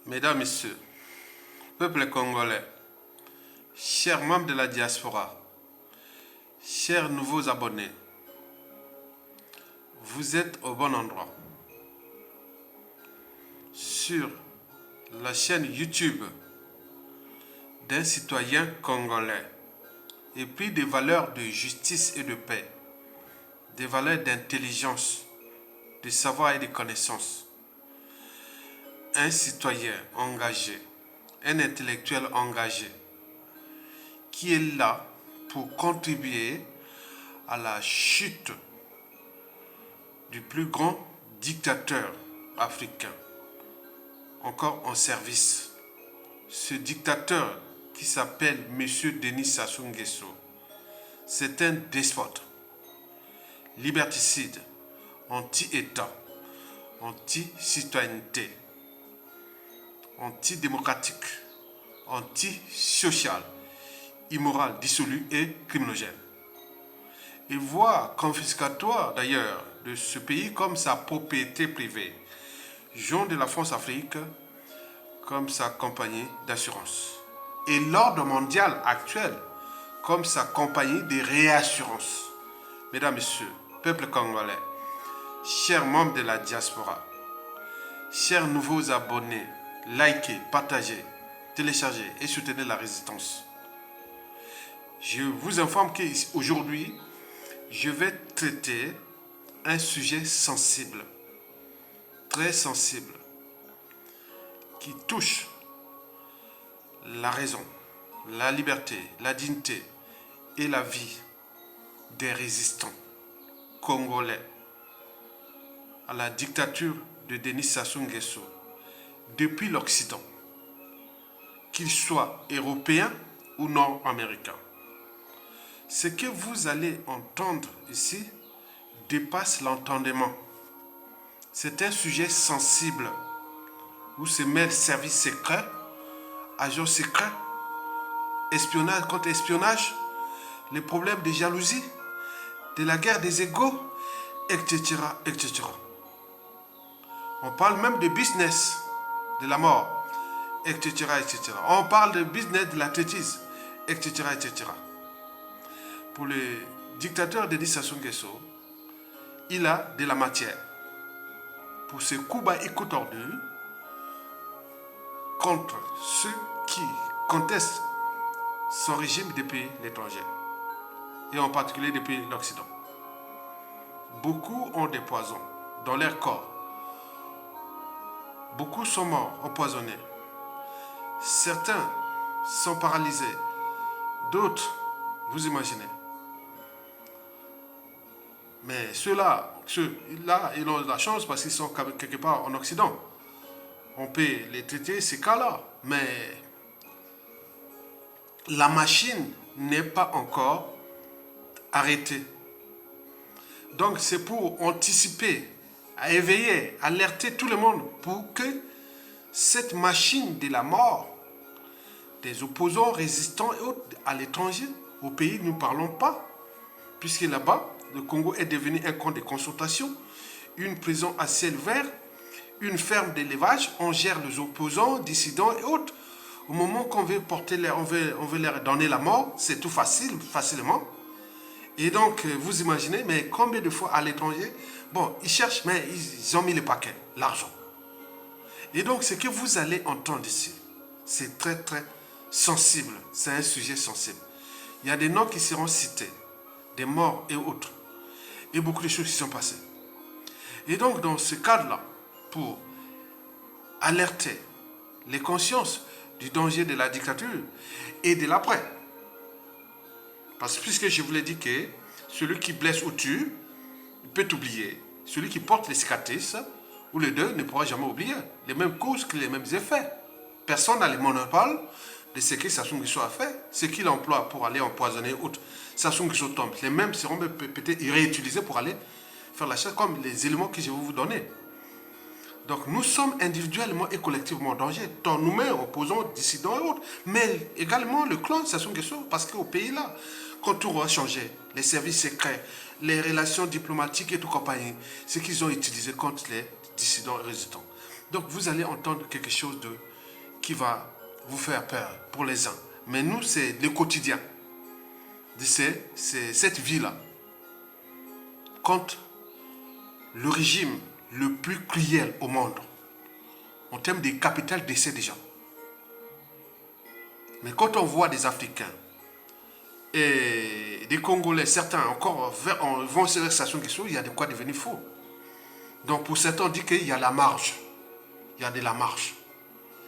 Mesdames, Messieurs, peuple congolais, chers membres de la diaspora, chers nouveaux abonnés, vous êtes au bon endroit. Sur la chaîne YouTube d'un citoyen congolais, et puis des valeurs de justice et de paix, des valeurs d'intelligence, de savoir et de connaissance. Un citoyen engagé, un intellectuel engagé, qui est là pour contribuer à la chute du plus grand dictateur africain, encore en service. Ce dictateur qui s'appelle M. Denis Sassou Nguesso, c'est un despote, liberticide, anti-État, anti-citoyenneté, antidémocratique, anti-social, immoral, dissolu et criminogène. Et voie confiscatoire d'ailleurs de ce pays comme sa propriété privée, Jean de la France-Afrique comme sa compagnie d'assurance. Et l'ordre mondial actuel comme sa compagnie de réassurance. Mesdames, Messieurs, peuple congolais, chers membres de la diaspora, chers nouveaux abonnés, likez, partagez, téléchargez et soutenez la résistance. Je vous informe qu'aujourd'hui, je vais traiter un sujet sensible, très sensible, qui touche la raison, la liberté, la dignité et la vie des résistants congolais à la dictature de Denis Sassou Nguesso depuis l'Occident, qu'il soit européen ou nord-américain. Ce que vous allez entendre ici dépasse l'entendement. C'est un sujet sensible où se mêlent services secrets, agents secrets, espionnage contre espionnage, les problèmes de jalousie, de la guerre des égos, etc., etc. On parle même de business de la mort, etc., etc. On parle de business de la traitise, etc., etc. Pour le dictateur Denis Sassou Nguesso, il a de la matière pour ses coups bas et coups tordus contre ceux qui contestent son régime depuis l'étranger, et en particulier depuis l'Occident. Beaucoup ont des poisons dans leur corps. Beaucoup sont morts empoisonnés. Certains sont paralysés. D'autres, vous imaginez. Mais ceux-là, ils ont de la chance parce qu'ils sont quelque part en Occident. On peut les traiter, ces cas-là. Mais la machine n'est pas encore arrêtée. Donc c'est pour anticiper, à éveiller, alerter tout le monde pour que cette machine de la mort des opposants, résistants et autres à l'étranger, au pays, nous ne parlons pas, puisque là-bas, le Congo est devenu un camp de concentration, une prison à ciel vert, une ferme d'élevage, on gère les opposants, dissidents et autres. Au moment qu'on veut porter on veut leur donner la mort, c'est tout facilement. Et donc, vous imaginez, mais combien de fois à l'étranger, bon, ils cherchent, mais ils ont mis le paquet, l'argent. Et donc, ce que vous allez entendre ici, c'est très, très sensible. C'est un sujet sensible. Il y a des noms qui seront cités, des morts et autres. Et beaucoup de choses qui sont passées. Et donc, dans ce cadre-là, pour alerter les consciences du danger de la dictature et de l'après. Parce que puisque je vous l'ai dit que celui qui blesse ou tue, il peut oublier. Celui qui porte les cicatrices ou les deux ne pourra jamais oublier. Les mêmes causes que les mêmes effets. Personne n'a le monopole de ce que Sassou Nguesso a fait, ce qu'il emploie pour aller empoisonner autres. Sassou Nguesso tombe. Les mêmes seront peut-être réutilisés pour aller faire la chasse comme les éléments que je vais vous donner. Donc nous sommes individuellement et collectivement en danger. Tant nous-mêmes, opposants, dissidents et autres. Mais également le clan Sassou Nguesso, parce qu'au pays là, quand tout va changer, les services secrets, les relations diplomatiques et tout compagnie, ce qu'ils ont utilisé contre les dissidents et résistants. Donc vous allez entendre quelque chose de qui va vous faire peur pour les uns. Mais nous, c'est le quotidien. C'est cette vie-là. Contre le régime le plus cruel au monde, en termes de capital décès des gens. Mais quand on voit des Africains et des Congolais, certains encore vont sur la station qui sont, il y a de quoi devenir fou. Donc pour certains, on dit qu'il y a la marge. Il y a de la marge.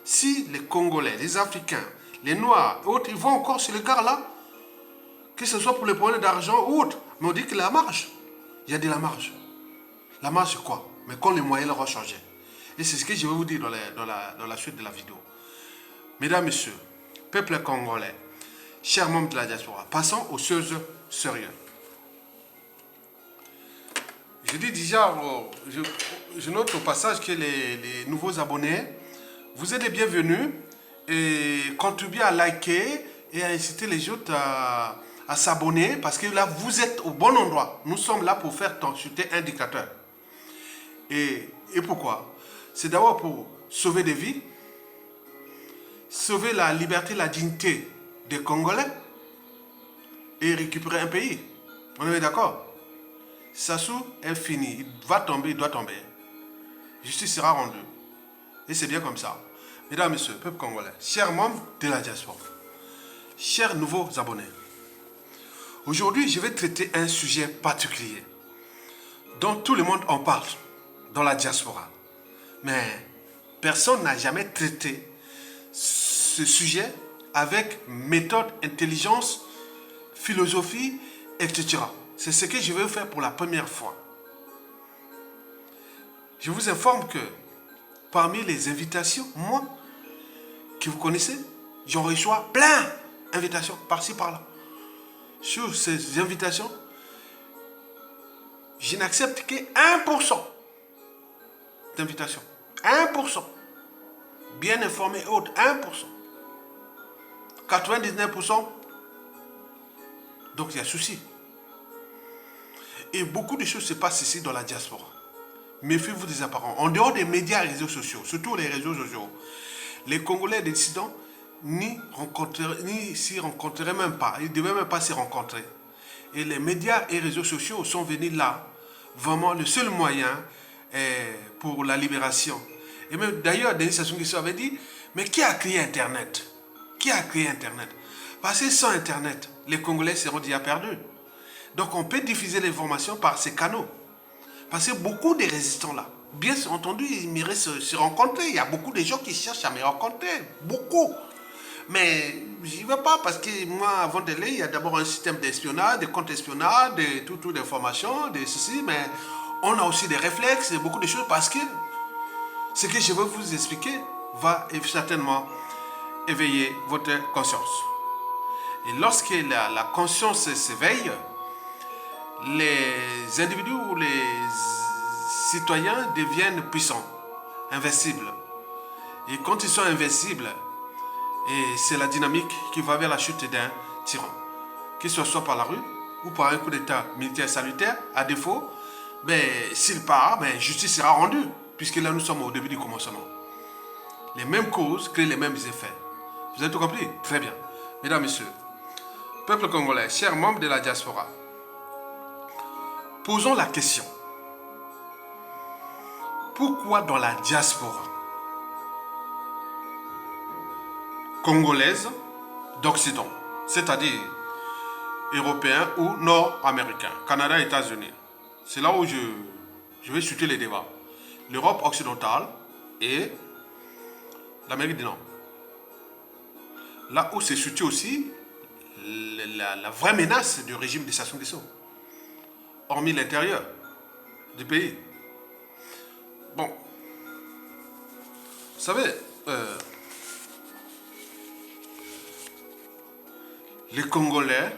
Si les Congolais, les Africains, les Noirs, autres, ils vont encore sur le gars là, que ce soit pour les problèmes d'argent ou autre, mais on dit qu'il y a la marge. Il y a de la marge. La marge c'est quoi? Mais quand les moyens leur ont changé. Et c'est ce que je vais vous dire dans la suite de la vidéo. Mesdames, Messieurs, peuple congolais, chers membres de la diaspora, passons aux choses sérieuses. Je dis déjà, je note au passage que les nouveaux abonnés, vous êtes les bienvenus et contribuez à liker et à inciter les autres à s'abonner parce que là, vous êtes au bon endroit. Nous sommes là pour faire chuter un dictateur. Et pourquoi? C'est d'abord pour sauver des vies, sauver la liberté, la dignité des Congolais et récupérer un pays. On est d'accord? Sassou est fini. Il va tomber, il doit tomber. Justice sera rendue. Et c'est bien comme ça. Mesdames, Messieurs, peuple congolais, chers membres de la diaspora, chers nouveaux abonnés, aujourd'hui, je vais traiter un sujet particulier dont tout le monde en parle dans la diaspora. Mais personne n'a jamais traité ce sujet avec méthode, intelligence, philosophie, etc. C'est ce que je vais faire pour la première fois. Je vous informe que parmi les invitations, moi, que vous connaissez, j'en reçois plein d'invitations par-ci, par-là. Sur ces invitations, je n'accepte que 1% d'invitations. 1%. Bien informé et autres, 1%. 99%. Donc il y a souci. Et beaucoup de choses se passent ici dans la diaspora. Méfiez-vous des apparents. En dehors des médias et réseaux sociaux, surtout les réseaux sociaux, les Congolais des dissidents ni s'y rencontreraient même pas. Ils ne devaient même pas s'y rencontrer. Et les médias et réseaux sociaux sont venus là. Vraiment, le seul moyen pour la libération. Et même d'ailleurs, Denis Sassou Nguesso avait dit, mais qui a créé Internet? Qui a créé Internet? Parce que sans Internet, les Congolais seront déjà perdus. Donc on peut diffuser l'information par ces canaux. Parce que beaucoup de résistants là, bien entendu, ils méritent se rencontrer. Il y a beaucoup de gens qui cherchent à me rencontrer. Beaucoup. Mais j'y vais pas parce que moi, avant d'aller, il y a d'abord un système d'espionnage, de contre-espionnage, de tout d'informations, de ceci. Mais on a aussi des réflexes et beaucoup de choses parce que ce que je veux vous expliquer va certainement éveiller votre conscience. Et lorsque la conscience s'éveille, les individus ou les citoyens deviennent puissants, invincibles. Et quand ils sont invincibles, c'est la dynamique qui va vers la chute d'un tyran. Qu'il soit par la rue ou par un coup d'état militaire salutaire, à défaut, s'il part, justice sera rendue, puisque là nous sommes au début du commencement. Les mêmes causes créent les mêmes effets. Vous avez tout compris? Très bien. Mesdames, Messieurs, peuple congolais, chers membres de la diaspora, posons la question. Pourquoi dans la diaspora congolaise d'Occident, c'est-à-dire européen ou nord-américain, Canada, États-Unis, c'est là où je vais chuter les débats. L'Europe occidentale et l'Amérique du Nord. Là où se situe aussi la vraie menace du régime de Sassou Nguesso, hormis l'intérieur du pays. Bon, vous savez, les Congolais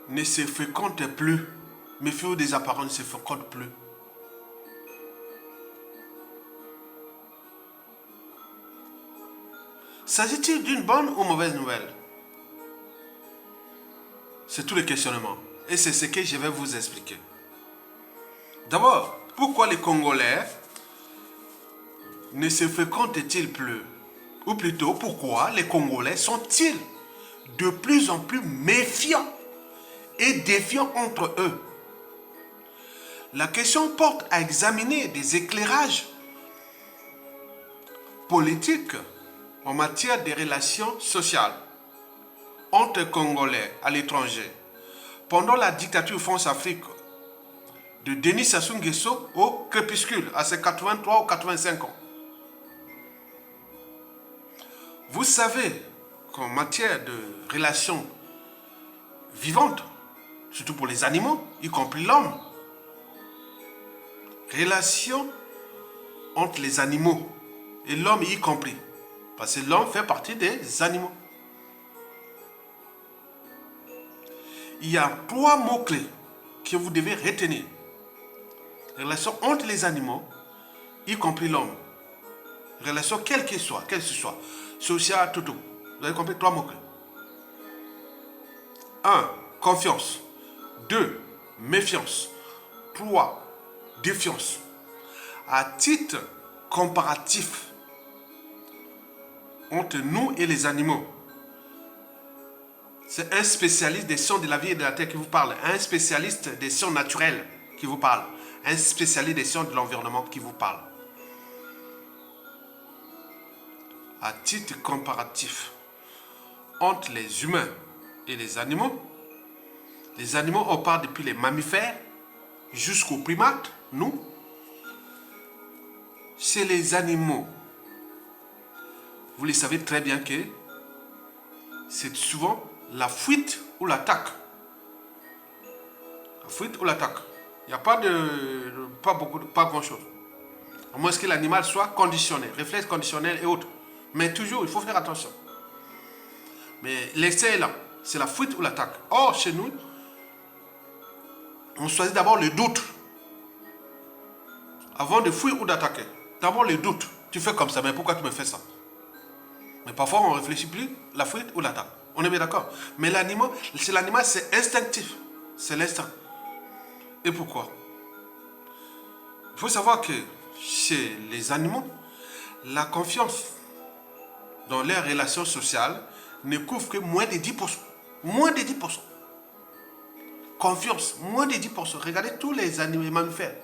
ne se fréquentent plus, méfiez-vous des apparences, ne se fréquentent plus. S'agit-il d'une bonne ou mauvaise nouvelle? C'est tout le questionnement. Et c'est ce que je vais vous expliquer. D'abord, pourquoi les Congolais ne se fréquentent-ils plus? ou plutôt pourquoi les Congolais sont-ils de plus en plus méfiants et défiants entre eux? La question porte à examiner des éclairages politiques en matière des relations sociales entre Congolais à l'étranger pendant la dictature France-Afrique de Denis Sassou Nguesso au crépuscule à ses 83 ou 85 ans. Vous savez qu'en matière de relations vivantes, surtout pour les animaux, y compris l'homme, relations entre les animaux et l'homme y compris, parce que l'homme fait partie des animaux. Il y a 3 mots-clés que vous devez retenir. Relation entre les animaux, y compris l'homme. Relation quelle que ce soit, sociale, tout. Vous avez compris 3 mots-clés. 1. Confiance. 2. Méfiance. 3. Défiance. À titre comparatif entre nous et les animaux, c'est un spécialiste des sciences de la vie et de la terre qui vous parle, un spécialiste des sciences naturelles qui vous parle, un spécialiste des sciences de l'environnement qui vous parle. À titre comparatif entre les humains et les animaux, on parle depuis les mammifères jusqu'aux primates, nous. Chez les animaux, vous le savez très bien que c'est souvent la fuite ou l'attaque. La fuite ou l'attaque. Il n'y a pas grand chose. À moins que l'animal soit conditionné, réflexe conditionnel et autres. Mais toujours, il faut faire attention. Mais l'essai est là. C'est la fuite ou l'attaque. Or, chez nous, on choisit d'abord le doute. Avant de fuir ou d'attaquer. D'abord le doute. Tu fais comme ça, mais pourquoi tu me fais ça? Mais parfois, on ne réfléchit plus, la fuite ou l'attaque. On est bien d'accord. Mais l'animal, c'est instinctif. C'est l'instinct. Et pourquoi? Il faut savoir que chez les animaux, la confiance dans leurs relations sociales ne couvre que moins de 10%. Moins de 10%. Confiance, moins de 10%. Regardez tous les animaux mammifères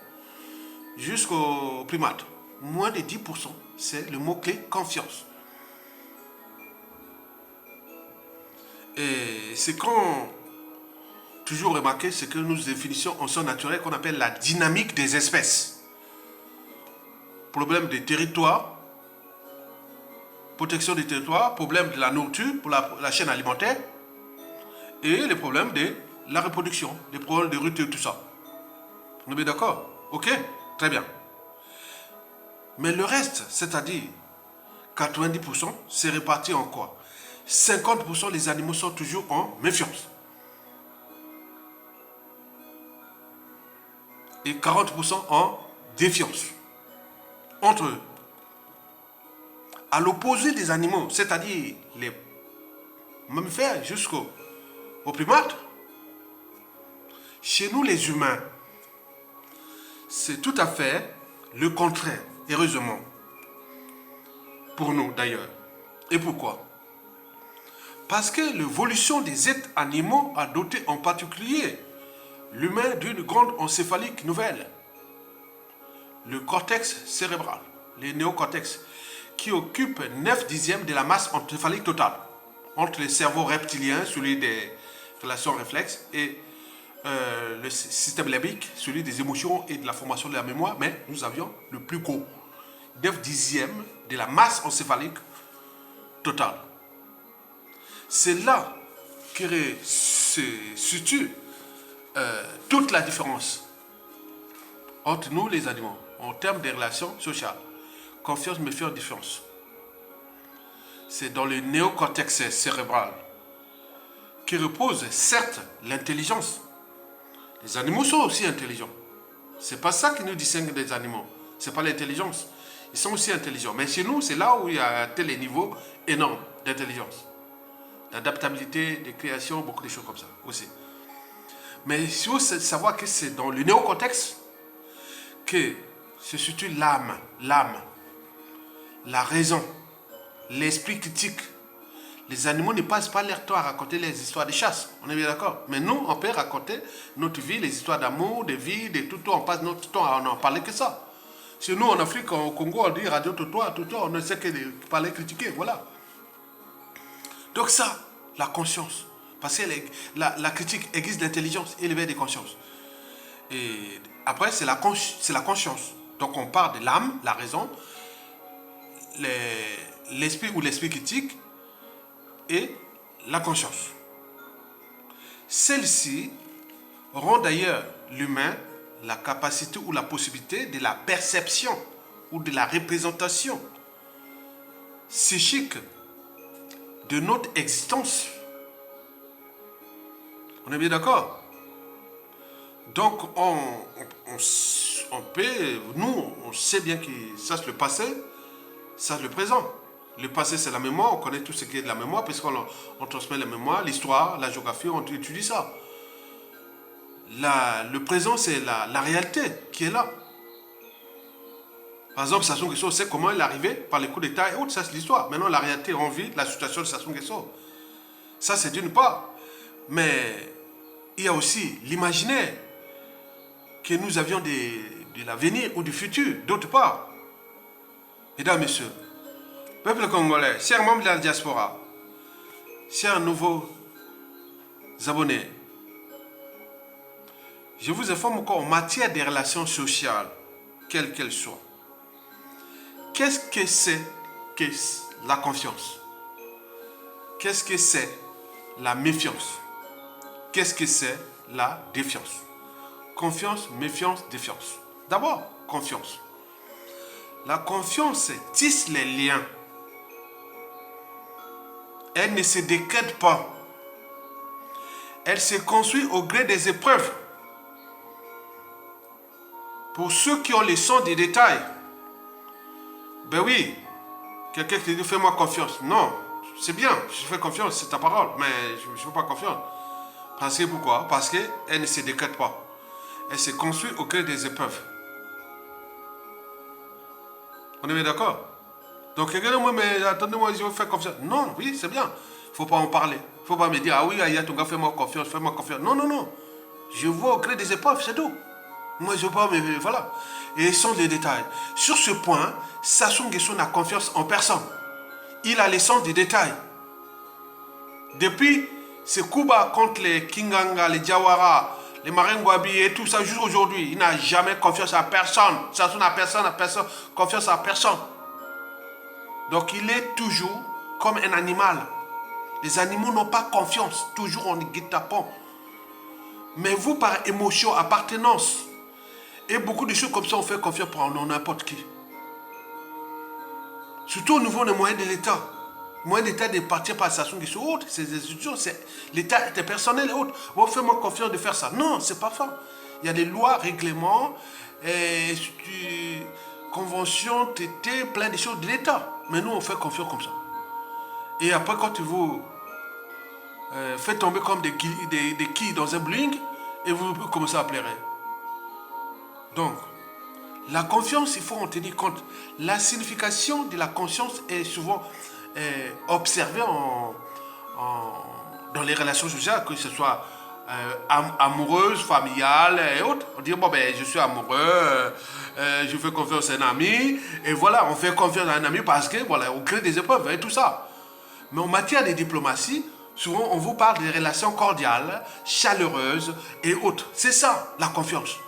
jusqu'aux primates. Moins de 10%, c'est le mot-clé confiance. Et ce qu'on toujours remarqué, c'est que nous définissons en sciences naturelles qu'on appelle la dynamique des espèces. Problème des territoires, protection des territoires, problème de la nourriture pour la chaîne alimentaire et les problèmes de la reproduction, les problèmes de rupture, tout ça. On est bien d'accord? Ok? Très bien. Mais le reste, c'est-à-dire 90%, c'est réparti en quoi? 50% des animaux sont toujours en méfiance. Et 40% en défiance entre eux. À l'opposé des animaux, c'est-à-dire les mammifères jusqu'aux primates, chez nous les humains, c'est tout à fait le contraire, heureusement. Pour nous d'ailleurs. Et pourquoi? Parce que l'évolution des êtres animaux a doté en particulier l'humain d'une grande encéphalique nouvelle. Le cortex cérébral, les néocortex, qui occupe 9/10 de la masse encéphalique totale, entre les cerveaux reptiliens, celui des relations réflexes, et le système limbique, celui des émotions et de la formation de la mémoire, mais nous avions le plus gros, 9/10 de la masse encéphalique totale. C'est là que se situe toute la différence entre nous les animaux en termes de relations sociales. Confiance, méfiance, défiance. C'est dans le néocortex cérébral qui repose certes l'intelligence. Les animaux sont aussi intelligents. C'est pas ça qui nous distingue des animaux. C'est pas l'intelligence. Ils sont aussi intelligents. Mais chez nous, c'est là où il y a un tel niveau énorme d'intelligence, d'adaptabilité, de création, beaucoup de choses comme ça aussi. Mais il faut savoir que c'est dans le néocortex que se situe l'âme, la raison, l'esprit critique. Les animaux ne passent pas leur temps à raconter les histoires de chasse. On est bien d'accord? Mais nous, on peut raconter notre vie, les histoires d'amour, de vie, de tout. On passe notre temps à n'en parler que ça. Chez nous, en Afrique, au Congo, on dit radio tout, on ne sait que de parler, critiquer, voilà. Donc ça, la conscience. Parce que la critique aiguise l'intelligence et l'éveil des consciences. Et après, c'est la conscience. Donc on parle de l'âme, la raison, l'esprit ou l'esprit critique et la conscience. Celle-ci rend d'ailleurs l'humain la capacité ou la possibilité de la perception ou de la représentation psychique de notre existence. On est bien d'accord? Donc on peut, nous, on sait bien que ça c'est le passé, ça c'est le présent. Le passé c'est la mémoire, on connaît tout ce qui est de la mémoire, puisqu'on transmet la mémoire, l'histoire, la géographie, on étudie ça. Le présent c'est la réalité qui est là. Par exemple, Sassou Nguesso, c'est comment il est arrivé par les coups d'État et autres, ça c'est l'histoire. Maintenant la réalité en vie, la situation de Sassou Nguesso. Ça c'est d'une part. Mais il y a aussi l'imaginaire que nous avions de l'avenir ou du futur, d'autre part. Mesdames, Messieurs, peuple congolais, chers membres de la diaspora, chers nouveaux abonnés, je vous informe qu'en matière des relations sociales, quelles qu'elles soient, qu'est-ce que c'est que la confiance? Qu'est-ce que c'est la méfiance? Qu'est-ce que c'est la défiance? Confiance, méfiance, défiance. D'abord, confiance. La confiance tisse les liens. Elle ne se décrète pas. Elle se construit au gré des épreuves. Pour ceux qui ont le sens des détails, ben oui, quelqu'un qui te dit fais-moi confiance. Non, c'est bien, je fais confiance, c'est ta parole, mais je ne fais pas confiance. Parce que pourquoi? Parce qu'elle ne se décrète pas. Elle se construit au gré des épreuves. On est bien d'accord? Donc quelqu'un dit moi, mais attendez-moi, je vais faire confiance. Non, oui, c'est bien. Il ne faut pas en parler. Il ne faut pas me dire, ah oui, Aya, ton gars, fais-moi confiance, fais-moi confiance. Non, non, non. Je vois au gré des épreuves, c'est tout. Moi, je ne veux pas, mais voilà. Et sans les détails. Sur ce point, Sassou Nguesso n'a confiance en personne. Il a le sens des détails. Depuis ce combat contre les Kinganga, les Diawara, les Maringwabi et tout ça, jusqu'aujourd'hui, il n'a jamais confiance à personne. Sassou n'a confiance à personne. Donc il est toujours comme un animal. Les animaux n'ont pas confiance, toujours en guet-apens. Mais vous, par émotion, appartenance, et beaucoup de choses comme ça, on fait confiance pour n'importe qui. Surtout au niveau des moyens de l'État. Les moyens de l'État de partir par Sassou Nguesso ou autres, ces institutions, l'État était personnel et autres. Bon, fais-moi confiance de faire ça. Non, c'est pas ça. Il y a des lois, règlements, conventions, TT, plein de choses de l'État. Mais nous, on fait confiance comme ça. Et après, quand vous faites tomber comme des quilles dans un bling, et vous commencez à pleurer. Donc, la confiance, il faut en tenir compte. La signification de la conscience est souvent observée dans les relations sociales, que ce soit amoureuse, familiale et autres. On dit, bon, ben, je suis amoureux, je fais confiance à un ami, et voilà, on fait confiance à un ami parce que, voilà, on crée des épreuves et tout ça. Mais en matière de diplomatie, souvent, on vous parle des relations cordiales, chaleureuses et autres. C'est ça, la confiance.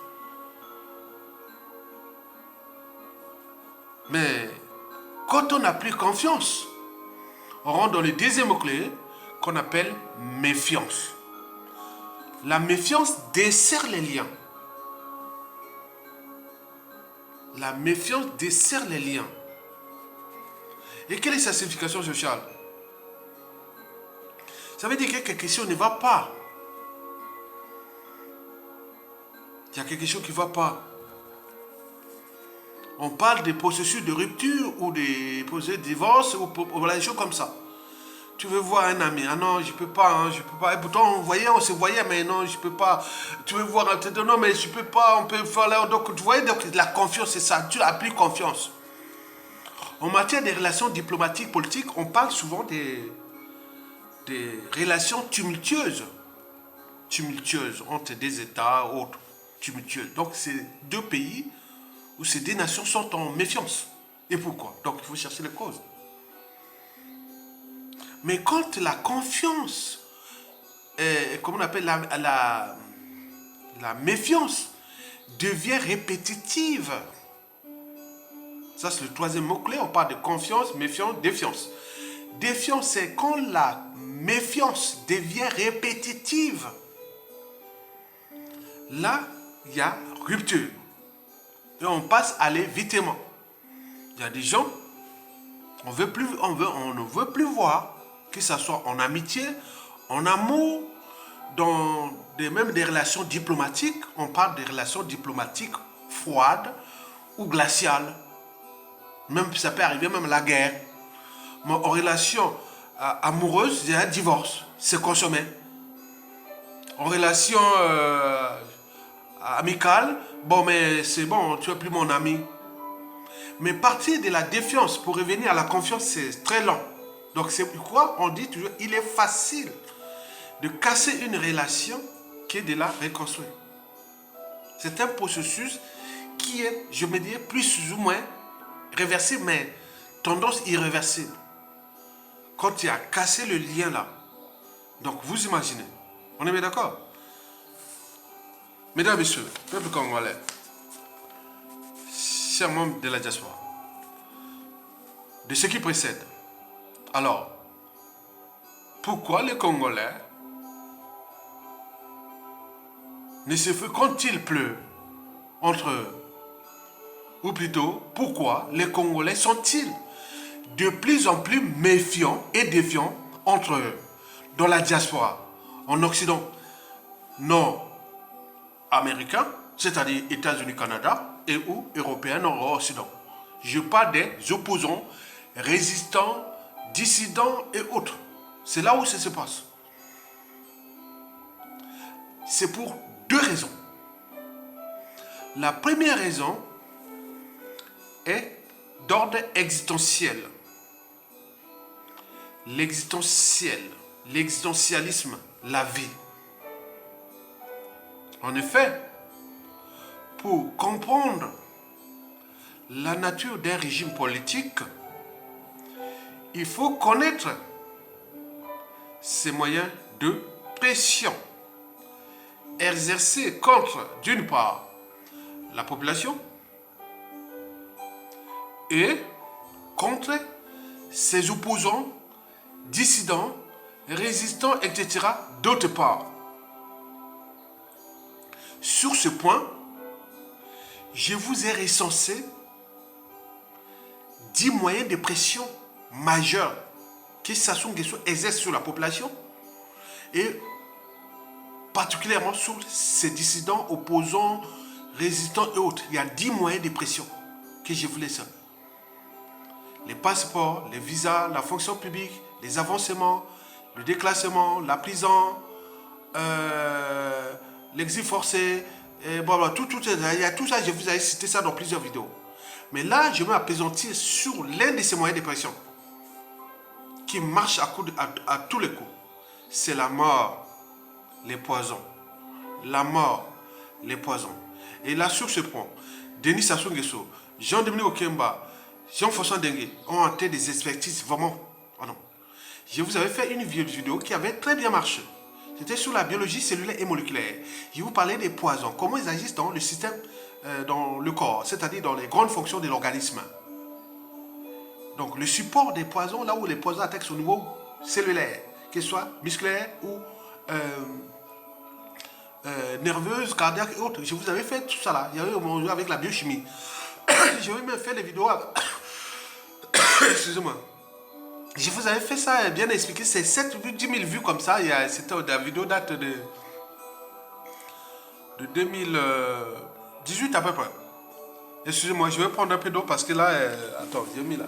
Mais quand on n'a plus confiance, on rentre dans le deuxième clé qu'on appelle méfiance. La méfiance dessert les liens. La méfiance dessert les liens. Et quelle est sa signification sociale? Ça veut dire que quelque chose ne va pas. Il y a quelque chose qui ne va pas. On parle des processus de rupture ou des processus de divorce ou des choses comme ça. Tu veux voir un ami, ah non, je peux pas, hein, je peux pas. Et pourtant, on se voyait, mais non, je peux pas. Tu veux voir un tel, non, mais je peux pas, on peut faire là. Donc, tu voyais, donc la confiance, c'est ça, tu n'as plus confiance. En matière de relations diplomatiques, politiques, on parle souvent des relations tumultueuses entre des États autres, tumultueuses. Donc c'est deux pays où ces deux nations sont en méfiance. Et pourquoi? Donc il faut chercher les causes. Mais quand la confiance, comment on appelle la méfiance, devient répétitive, ça c'est le troisième mot-clé, on parle de confiance, méfiance, défiance. Défiance, c'est quand la méfiance devient répétitive. Là, il y a rupture. Et on passe à l'évitement. Il y a des gens, on ne veut plus voir, que ce soit en amitié, en amour, même des relations diplomatiques. On parle des relations diplomatiques froides ou glaciales. Même ça peut arriver même la guerre. Mais en relation amoureuse, il y a un divorce, c'est consommé. En relation amicale, bon mais c'est bon, tu es plus mon ami. Mais partir de la défiance pour revenir à la confiance, c'est très lent. Donc c'est pourquoi on dit toujours, il est facile de casser une relation que de la reconstruire. C'est un processus qui est, je me dirais, plus ou moins réversible, mais tendance irréversible. Quand tu as cassé le lien là, donc vous imaginez, on est bien d'accord? Mesdames et messieurs, peuple congolais, chers membres de la diaspora, de ce qui précède, alors, pourquoi les Congolais ne se fréquentent-ils plus entre eux? Ou plutôt, pourquoi les Congolais sont-ils de plus en plus méfiants et défiants entre eux, dans la diaspora, en Occident nord-américain, c'est-à-dire États-Unis, Canada, et ou européens nord-occident. Je parle des opposants, résistants, dissidents et autres. C'est là où ça se passe. C'est pour deux raisons. La première raison est d'ordre existentiel. L'existentialisme, la vie. En effet, pour comprendre la nature d'un régime politique, il faut connaître ses moyens de pression exercés contre, d'une part, la population et contre ses opposants, dissidents, résistants, etc. d'autre part. Sur ce point, je vous ai recensé 10 moyens de pression majeurs que Sassou Nguesso exerce sur la population et particulièrement sur ses dissidents, opposants, résistants et autres. Il y a 10 moyens de pression que je vous laisse. Les passeports, les visas, la fonction publique, les avancements, le déclassement, la prison, l'exil forcé, et bon, il y a tout ça, je vous ai cité ça dans plusieurs vidéos. Mais là, je vais m'appesantir sur l'un de ces moyens de pression qui marche à tous les coups. C'est la mort, les poisons. La mort, les poisons. Et là, sur ce point, Denis Sassou Nguesso, Jean-Dominique Okemba, Jean-François Dengue ont en tête des expertises vraiment. Oh non. Je vous avais fait une vidéo qui avait très bien marché. C'était sur la biologie cellulaire et moléculaire. Je vous parlais des poisons, comment ils agissent dans le système, dans le corps, c'est-à-dire dans les grandes fonctions de l'organisme. Donc le support des poisons, là où les poisons attaquent au niveau cellulaire, que ce soit musculaire ou nerveuse, cardiaque et autres. Je vous avais fait tout ça là. Il y avait avec la biochimie. Je vais même faire des vidéos avec... Excusez-moi. Je vous avais fait ça bien expliqué. C'est 7 ou 10 000 vues comme ça. La vidéo date de 2018 à peu près. Excusez-moi, je vais prendre un peu d'eau parce que là... attends, j'ai mis là.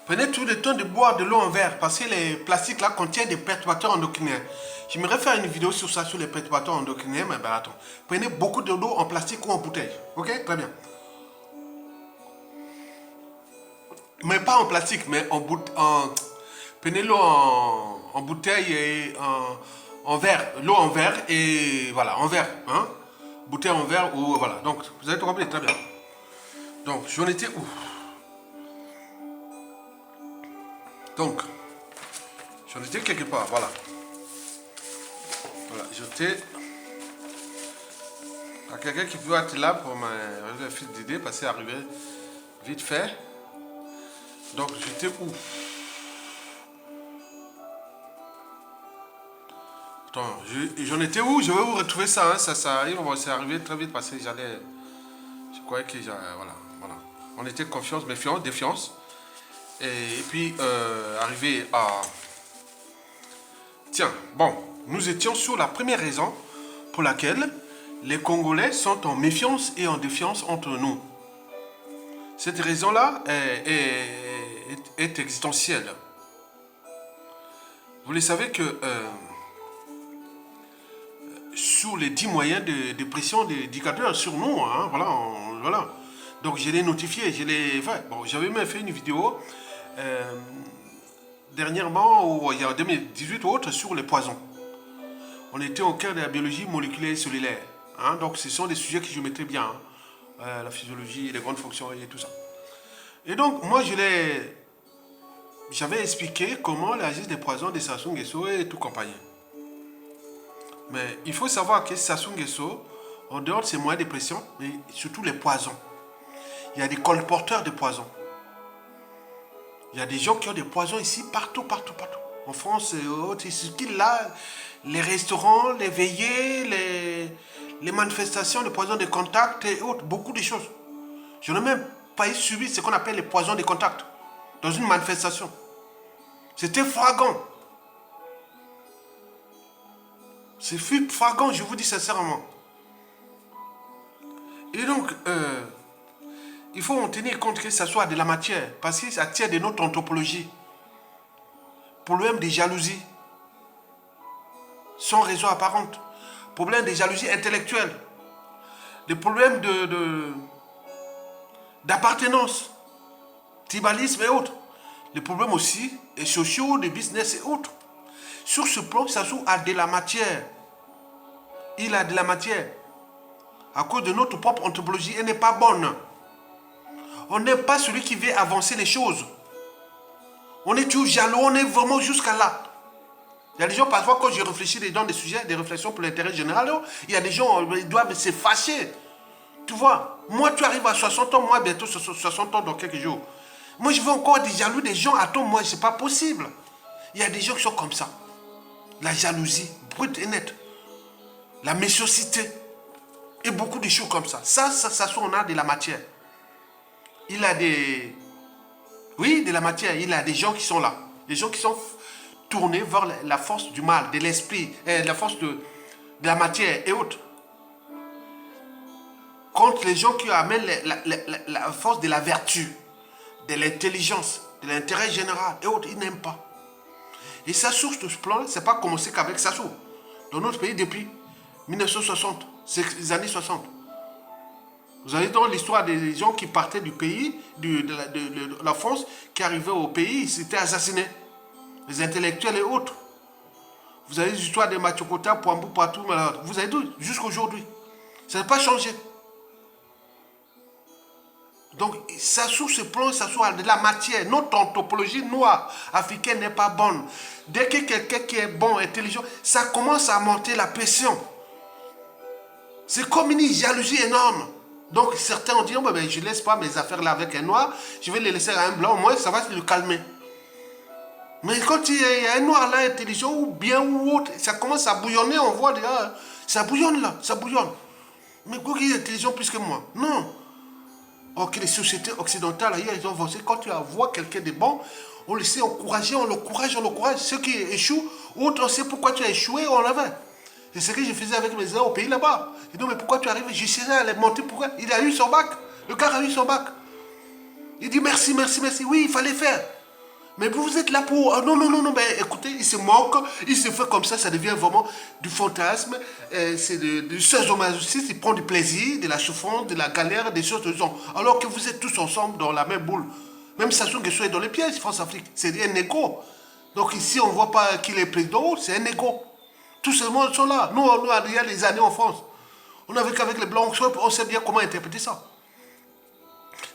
Prenez tout le temps de boire de l'eau en verre parce que les plastiques là contiennent des perturbateurs endocriniens. J'aimerais faire une vidéo sur ça, sur les perturbateurs endocriniens, mais ben attends. Prenez beaucoup de l'eau en plastique ou en bouteille. Ok, très bien. Mais pas en plastique, mais prenez l'eau en bouteille et en verre. L'eau en verre et voilà, en verre. Hein? Bouteille en verre ou voilà. Donc, vous avez tout compris, très bien. Donc, j'en étais où? Donc, j'en étais quelque part, voilà. Voilà, j'étais... Il y a quelqu'un qui peut être là pour me fil d'idée parce que c'est arrivé vite fait. Donc, j'étais où? Attends, j'en étais où? Je vais vous retrouver ça, hein, ça arrive, c'est arrivé très vite parce que j'allais... Je croyais que voilà. On était confiance, méfiance, défiance. Et puis, arrivé à... Tiens, bon, nous étions sur la première raison pour laquelle les Congolais sont en méfiance et en défiance entre nous. Cette raison-là est existentielle. Vous le savez que sous les 10 moyens de pression des dictateurs sur nous, hein, voilà. Donc je l'ai notifié, bon, j'avais même fait une vidéo dernièrement, ou il y a en 2018 ou autre, sur les poisons. On était au cœur de la biologie moléculaire et cellulaire. Hein, donc ce sont des sujets que je maîtrise bien. Hein, la physiologie, les grandes fonctions et tout ça. Et donc moi j'avais expliqué comment l'agissent des poisons de Sassou Nguesso et tout compagnie. Mais il faut savoir que Sassou Nguesso, en dehors de ses moyens de pression, mais surtout les poisons, il y a des colporteurs de poisons. Il y a des gens qui ont des poisons ici, partout. En France et autres, là, les restaurants, les veillées, les manifestations, les poisons de contact et autres, beaucoup de choses. Je n'ai même pas subi ce qu'on appelle les poisons de contact dans une manifestation. C'était flagrant. C'est flagrant, je vous dis sincèrement. Et donc, il faut en tenir compte que ça soit de la matière, parce que ça tient de notre anthropologie. Problème de jalousie, sans raison apparente. Problème de jalousie intellectuelle. Des problèmes d'appartenance, tribalisme et autres. Les problèmes aussi sociaux, de business et autres. Sur ce plan, Sassou a de la matière. Il a de la matière. À cause de notre propre anthropologie, elle n'est pas bonne. On n'est pas celui qui veut avancer les choses. On est toujours jaloux, on est vraiment jusqu'à là. Il y a des gens, parfois, quand je réfléchis dans des sujets, des réflexions pour l'intérêt général, il y a des gens, ils doivent se fâcher. Tu vois, moi, tu arrives à 60 ans, moi, bientôt 60 ans dans quelques jours. Moi, je veux encore des jaloux des gens. Attends, moi, c'est pas possible. Il y a des gens qui sont comme ça. La jalousie, brute et nette. La méchanceté. Et beaucoup de choses comme ça. Ça, on a de la matière. Il a des... Oui, de la matière. Il a des gens qui sont là. Des gens qui sont tournés vers la force du mal, de l'esprit, la force de la matière et autres. Contre les gens qui amènent la force de la vertu, de l'intelligence, de l'intérêt général et autres, ils n'aiment pas. Et ça, sur ce plan, c'est pas commencé qu'avec Sassou. Dans notre pays, depuis 1960, c'est les années 60. Vous avez dans l'histoire des gens qui partaient du pays, de la France, qui arrivaient au pays, ils s'étaient assassinés. Les intellectuels et autres. Vous avez l'histoire des Machokota, Pouambou, partout, vous avez tout, jusqu'à aujourd'hui. Ça n'a pas changé. Donc, ça sous ce plan, ça soit de la matière. Notre anthropologie noire africaine n'est pas bonne. Dès que quelqu'un qui est bon, intelligent, ça commence à monter la pression. C'est comme une jalousie énorme. Donc, certains ont dit, oh, ben, je ne laisse pas mes affaires là avec un noir, je vais les laisser à un blanc, au moins ça va le calmer. Mais quand il y a un noir là, intelligent, ou bien ou autre, ça commence à bouillonner, on voit déjà, ça bouillonne là, ça bouillonne. Mais quoi qu'il est intelligent plus que moi? Non. Or que les sociétés occidentales, ils ont avancé. Quand tu vois quelqu'un de bon, on le sait encourager, on l'encourage. Ceux qui échouent, autres, on sait pourquoi tu as échoué, on l'avait. C'est ce que je faisais avec mes amis au pays là-bas. Ils disent, mais pourquoi tu arrives? Je sais, elle est montée pourquoi? Il a eu son bac. Le gars a eu son bac. Il dit, merci. Oui, il fallait faire. Mais vous êtes là pour... non, non, non, non, mais écoutez, il se moque, il se fait comme ça devient vraiment du fantasme, c'est du sadomasochisme, il prend du plaisir, de la souffrance, de la galère, des choses de genre. Alors que vous êtes tous ensemble dans la même boule. Même Sassou Nguesso est dans les pièges, France-Afrique. C'est un égo. Donc ici, on ne voit pas qu'il est président, c'est un égo. Tous ces monde sont là. Nous, il y a les années en France. On a vécu avec les Blancs, on sait bien comment interpréter ça.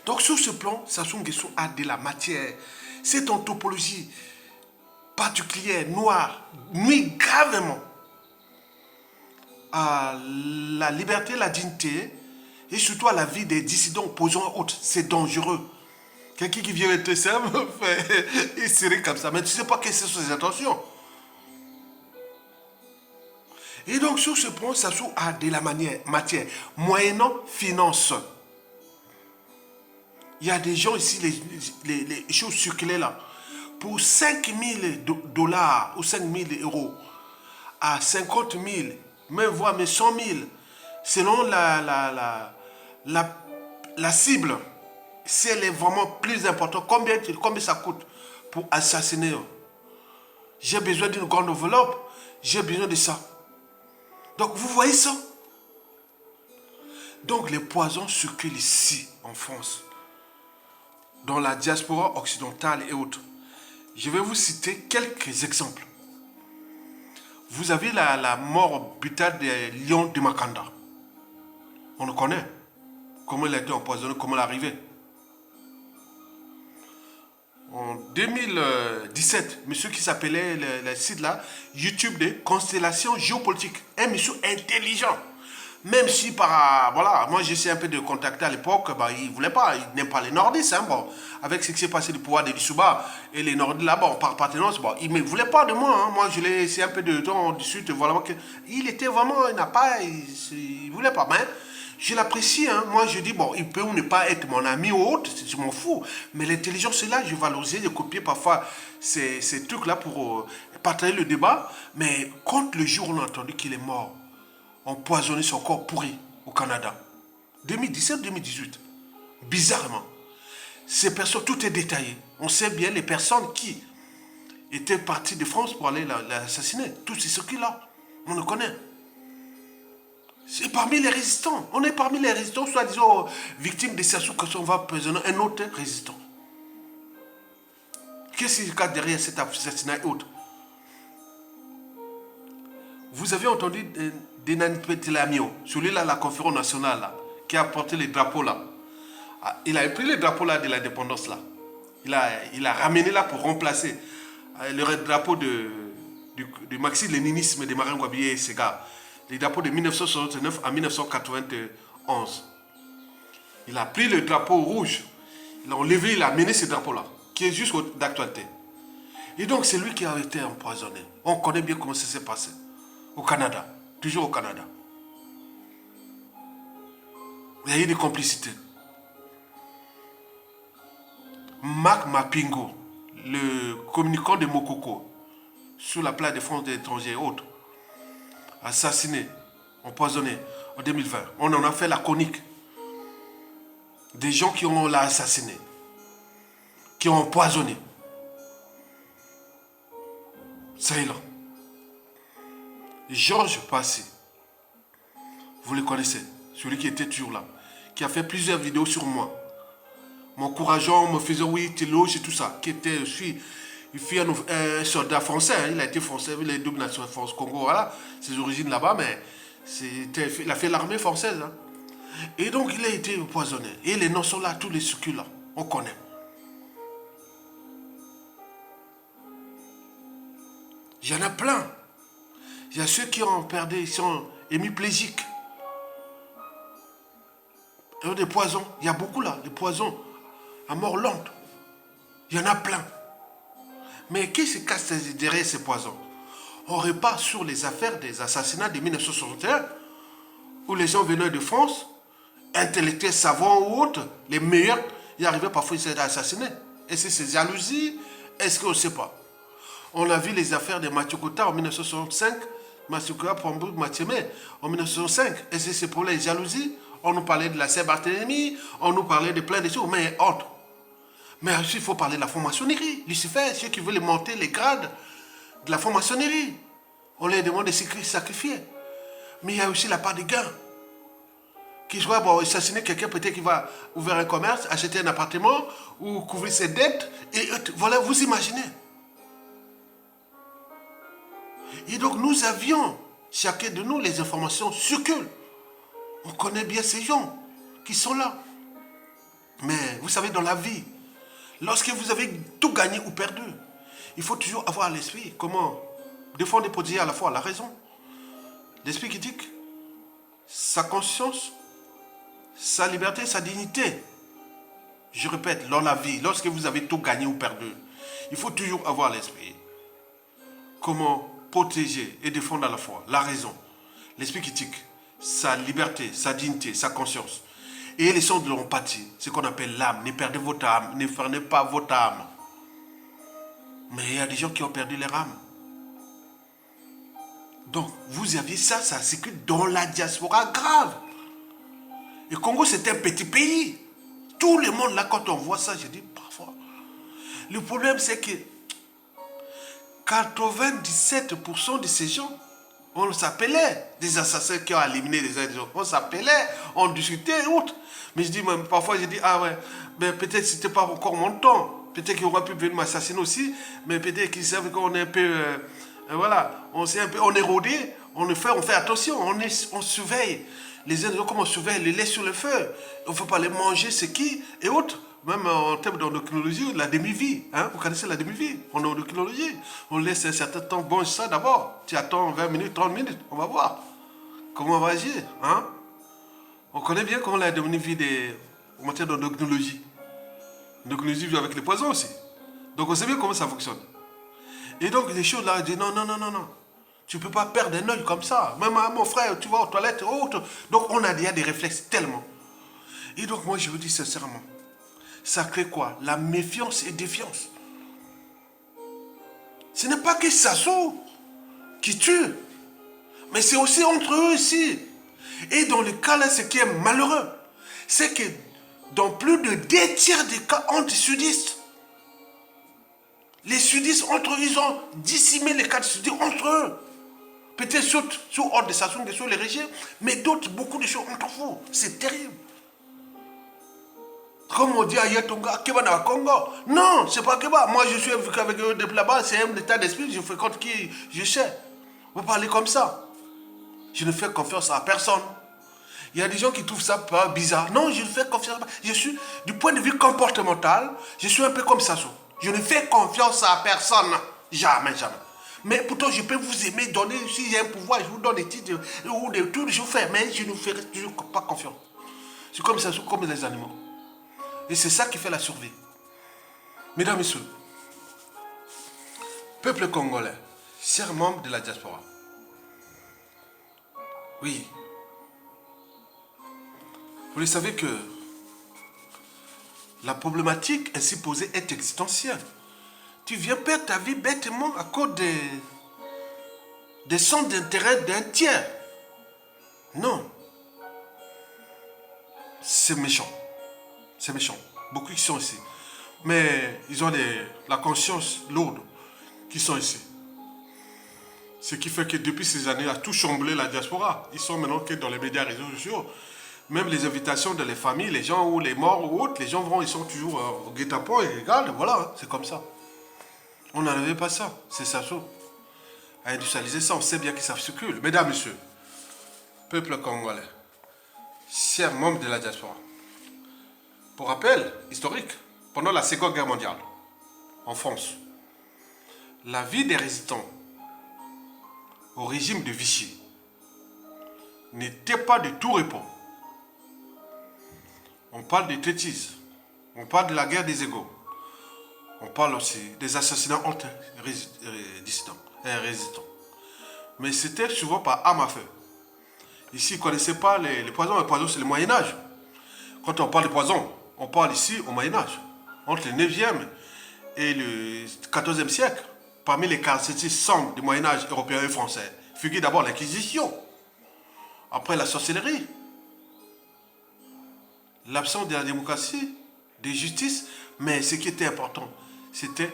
Donc sur ce plan, Sassou Nguesso a de la matière. Cette anthropologie particulière, noire, nuit gravement à la liberté, la dignité et surtout à la vie des dissidents opposants autres. C'est dangereux. Quelqu'un qui vient être simple, il serait comme ça. Mais tu ne sais pas quelles sont ses intentions. Et donc sur ce point, Sassou a de la matière, moyennant finance. Il y a des gens ici, les choses circulaient là. Pour 5 000 dollars ou 5 000 euros à 50 000, même voire 100 000, selon la cible, si elle est vraiment plus importante, combien ça coûte pour assassiner? J'ai besoin d'une grande enveloppe, j'ai besoin de ça. Donc vous voyez ça? Donc les poisons circulent ici, en France, dans la diaspora occidentale et autres. Je vais vous citer quelques exemples. Vous avez la mort brutale de Lion de Makanda. On le connaît. Comment il a été empoisonné, comment il est arrivé. En 2017, monsieur qui s'appelait le site là, YouTube de Constellation Géopolitique. Un monsieur intelligent. Même si voilà, moi j'essayais un peu de contacter à l'époque, il ne voulait pas, il n'aime pas les nordistes. Avec ce qui s'est passé du pouvoir de Lissouba et les nordistes là-bas, par partenance, il ne voulait pas de moi. Moi je l'ai essayé un peu de temps dessus, voilà, il était vraiment, il ne voulait pas. Mais je l'apprécie. Moi je dis, il peut ou ne pas être mon ami ou autre, je m'en fous. Mais l'intelligence c'est là, je valorisais, je copiais parfois ces trucs-là pour partager le débat. Mais quand le jour où on a entendu qu'il est mort, empoisonné son corps pourri au Canada. 2017-2018. Bizarrement. Ces personnes, tout est détaillé. On sait bien les personnes qui étaient parties de France pour aller l'assassiner. Tous ces circuits-là. On le connaît. C'est parmi les résistants. On est parmi les résistants, soi-disant victimes de Sassou Nguesso, on va emprisonner un autre résistant. Qu'est-ce qu'il y a derrière cet assassinat et autres? Vous avez entendu Denani Petelamio, celui-là, la conférence nationale, là, qui a porté les drapeaux là. Il a pris les drapeaux là de l'indépendance là. Il a ramené là pour remplacer le drapeau du marxisme-léninisme de Marine Ngouabié et Sega. Les drapeaux de 1969 à 1991. Il a pris le drapeau rouge, il a enlevé, il a amené ce drapeau là, qui est juste d'actualité. Et donc c'est lui qui a été empoisonné. On connaît bien comment ça s'est passé. Au Canada, toujours au Canada. Il y a eu des complicités. Marc Mapingo, le communicant de Mokoko, sur la place de France des étrangers et autres, assassiné, empoisonné en 2020. On en a fait la chronique. Des gens qui l'ont assassiné, qui ont empoisonné. Ça est là. Georges Passy, vous le connaissez, celui qui était toujours là, qui a fait plusieurs vidéos sur moi, m'encourageant, me faisant oui, tu loges et tout ça, qui était, il fut un soldat français, il a été français, il est double national France-Congo, voilà, ses origines là-bas, mais il a fait l'armée française. Et donc il a été empoisonné. Et les noms sont là, tous les circuits là, on connaît. Il y en a plein. Il y a ceux qui ont perdu, ils sont hémiplégiques. Et des poisons, il y a beaucoup là, des poisons à mort lente. Il y en a plein. Mais qui se cache derrière ces poisons? On repart sur les affaires des assassinats de 1961, où les gens venaient de France, intellectuels, savants ou autres, les meilleurs, ils arrivaient parfois, ils étaient assassinés. Est-ce que c'est jalousie? Est-ce qu'on ne sait pas? On a vu les affaires de Mathieu Kota en 1965, Mathieu Kota, Pambouk, Mathiemé en 1905. Est-ce que c'est pour les jalousies? On nous parlait de la Saint-Barthélemy, on nous parlait de plein de choses, mais autres. Mais aussi, il faut parler de la franc-maçonnerie. Lucifer, ceux qui veulent monter les grades de la franc-maçonnerie. On leur demande de se sacrifier. Mais il y a aussi la part des gains. Qui soit assassiner quelqu'un, peut-être qu'il va ouvrir un commerce, acheter un appartement, ou couvrir ses dettes. Et voilà, vous imaginez. Et donc, nous avions, chacun de nous, les informations circulent. On connaît bien ces gens qui sont là. Mais vous savez, dans la vie, lorsque vous avez tout gagné ou perdu, il faut toujours avoir à l'esprit comment défendre et protéger à la fois la raison, l'esprit critique, sa conscience, sa liberté, sa dignité. Je répète, dans la vie, lorsque vous avez tout gagné ou perdu, il faut toujours avoir à l'esprit comment protéger et défendre à la fois la raison, l'esprit critique, sa liberté, sa dignité, sa conscience. Et les sons de l'empathie, ce qu'on appelle l'âme. Ne perdez votre âme, ne fermez pas votre âme. Mais il y a des gens qui ont perdu leur âme. Donc, vous aviez ça, ça circule dans la diaspora grave. Et Congo, c'est un petit pays. Tout le monde, là, quand on voit ça, je dis parfois. Le problème, c'est que 97% de ces gens, on s'appelait des assassins qui ont éliminé des gens. On s'appelait, on discutait et autres. Mais je dis, même, parfois, je dis, ah ouais, ben, peut-être que ce n'était pas encore mon temps. Peut-être qu'il aurait pu venir m'assassiner aussi. Mais peut-être qu'ils savent qu'on est un peu, voilà, on est rodé. On fait attention, on surveille. Les uns, comme on surveille les laits sur le feu. On ne faut pas les manger, c'est qui et autres. Même en termes d'endocrinologie, la demi-vie. Hein? Vous connaissez la demi-vie en endocrinologie. On laisse un certain temps. Bon, ça d'abord. Tu attends 20 minutes, 30 minutes. On va voir comment on va agir. Hein? On connaît bien comment la demi-vie en matière d'endocrinologie. L'endocrinologie vit avec les poisons aussi. Donc on sait bien comment ça fonctionne. Et donc les choses là, je dis non. Tu ne peux pas perdre un œil comme ça. Même mon frère, tu vas aux toilettes, autres. Donc on a déjà des réflexes tellement. Et donc moi je vous dis sincèrement, ça crée quoi? La méfiance et défiance. Ce n'est pas que Sassou qui tue, mais c'est aussi entre eux ici. Et dans le cas là, ce qui est malheureux, c'est que dans plus de 2 tiers des cas anti-sudistes, les sudistes entre eux, ils ont décimé les cas de sudistes entre eux. Peut-être sous ordre de Sassou Nguesso, les régimes, mais d'autres, beaucoup de choses entre vous. C'est terrible. Comme on dit à Yatonga, Keba na Congo. Non, c'est pas Keba. Moi, je suis avec eux depuis là-bas, c'est un état d'esprit, je fréquente qui je sais. Vous parlez comme ça. Je ne fais confiance à personne. Il y a des gens qui trouvent ça bizarre. Non, je ne fais confiance à personne. Je suis, du point de vue comportemental, je suis un peu comme Sassou. Je ne fais confiance à personne. Jamais. Mais pourtant, je peux vous aimer, donner, si j'ai un pouvoir, je vous donne des titres ou des trucs, je vous fais, mais je ne ferai toujours pas confiance. C'est comme Sassou, comme les animaux. Et c'est ça qui fait la survie. Mesdames, Messieurs, peuple congolais, chers membres de la diaspora, oui, vous le savez que la problématique ainsi posée est existentielle. Tu viens perdre ta vie bêtement à cause des centres d'intérêt d'un tiers. Non. C'est méchant. C'est méchant. Beaucoup qui sont ici. Mais ils ont la conscience lourde qui sont ici. Ce qui fait que depuis ces années, a tout chamboulé la diaspora. Ils sont maintenant que dans les médias réseaux sociaux. Même les invitations de les familles, les gens ou les morts ou autres, les gens vont, ils sont toujours au guet-apens et regardent. Voilà, hein, c'est comme ça. On n'enlevait pas ça. C'est ça. À industrialiser ça, on sait bien que ça circule. Mesdames, Messieurs, peuple congolais, chers membres de la diaspora, pour rappel historique, pendant la Seconde Guerre mondiale, en France, la vie des résistants au régime de Vichy n'était pas de tout repos. On parle de traîtrise, on parle de la guerre des égaux, on parle aussi des assassinats entre résistants. Mais c'était souvent par arme à feu. Ici, ils ne connaissaient pas les poisons. Les poisons, c'est le Moyen-Âge. Quand on parle de poison, on parle ici au Moyen-Âge. Entre le 9e et le 14e siècle, parmi les caractéristiques sombres du Moyen-Âge européen et français, figure d'abord l'Inquisition. Après la sorcellerie, l'absence de la démocratie, de justice, mais ce qui était important, c'était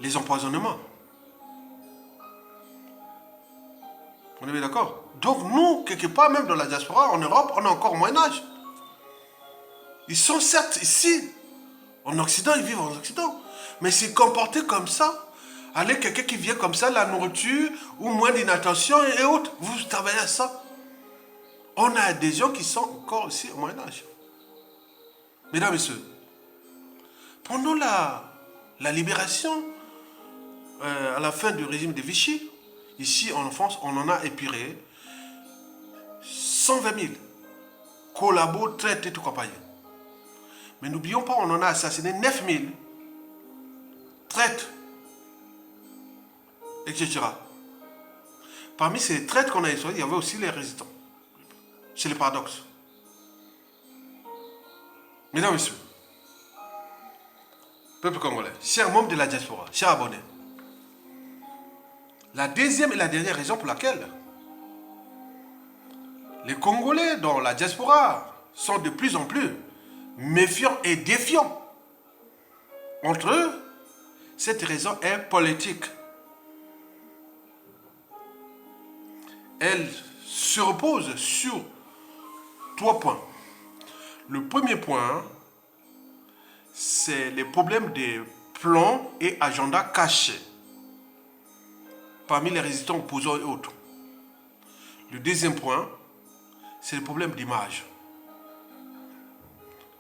les empoisonnements. On est bien d'accord? Donc nous, quelque part, même dans la diaspora, en Europe, on a encore au Moyen-Âge. Ils sont certes ici, en Occident, ils vivent en Occident, mais s'ils comportaient comme ça, allez, quelqu'un qui vient comme ça, la nourriture, ou moins d'inattention et autres, vous travaillez à ça. On a des gens qui sont encore ici au Moyen-Âge. Mesdames et messieurs, pendant la libération, à la fin du régime de Vichy, ici en France, on en a épuré 120 000 collabos, traites et tout compagnie. Mais n'oublions pas, on en a assassiné 9 000 traites, etc. Parmi ces traites qu'on a essayé, il y avait aussi les résistants. C'est le paradoxe. Mesdames et messieurs, peuple congolais, chers membres de la diaspora, chers abonnés, la deuxième et la dernière raison pour laquelle les Congolais dans la diaspora sont de plus en plus méfiants et défiants entre eux, cette raison est politique. Elle se repose sur 3 points. Le premier point, c'est les problèmes des plans et agendas cachés parmi les résistants opposants et autres. Le deuxième point, c'est le problème d'image.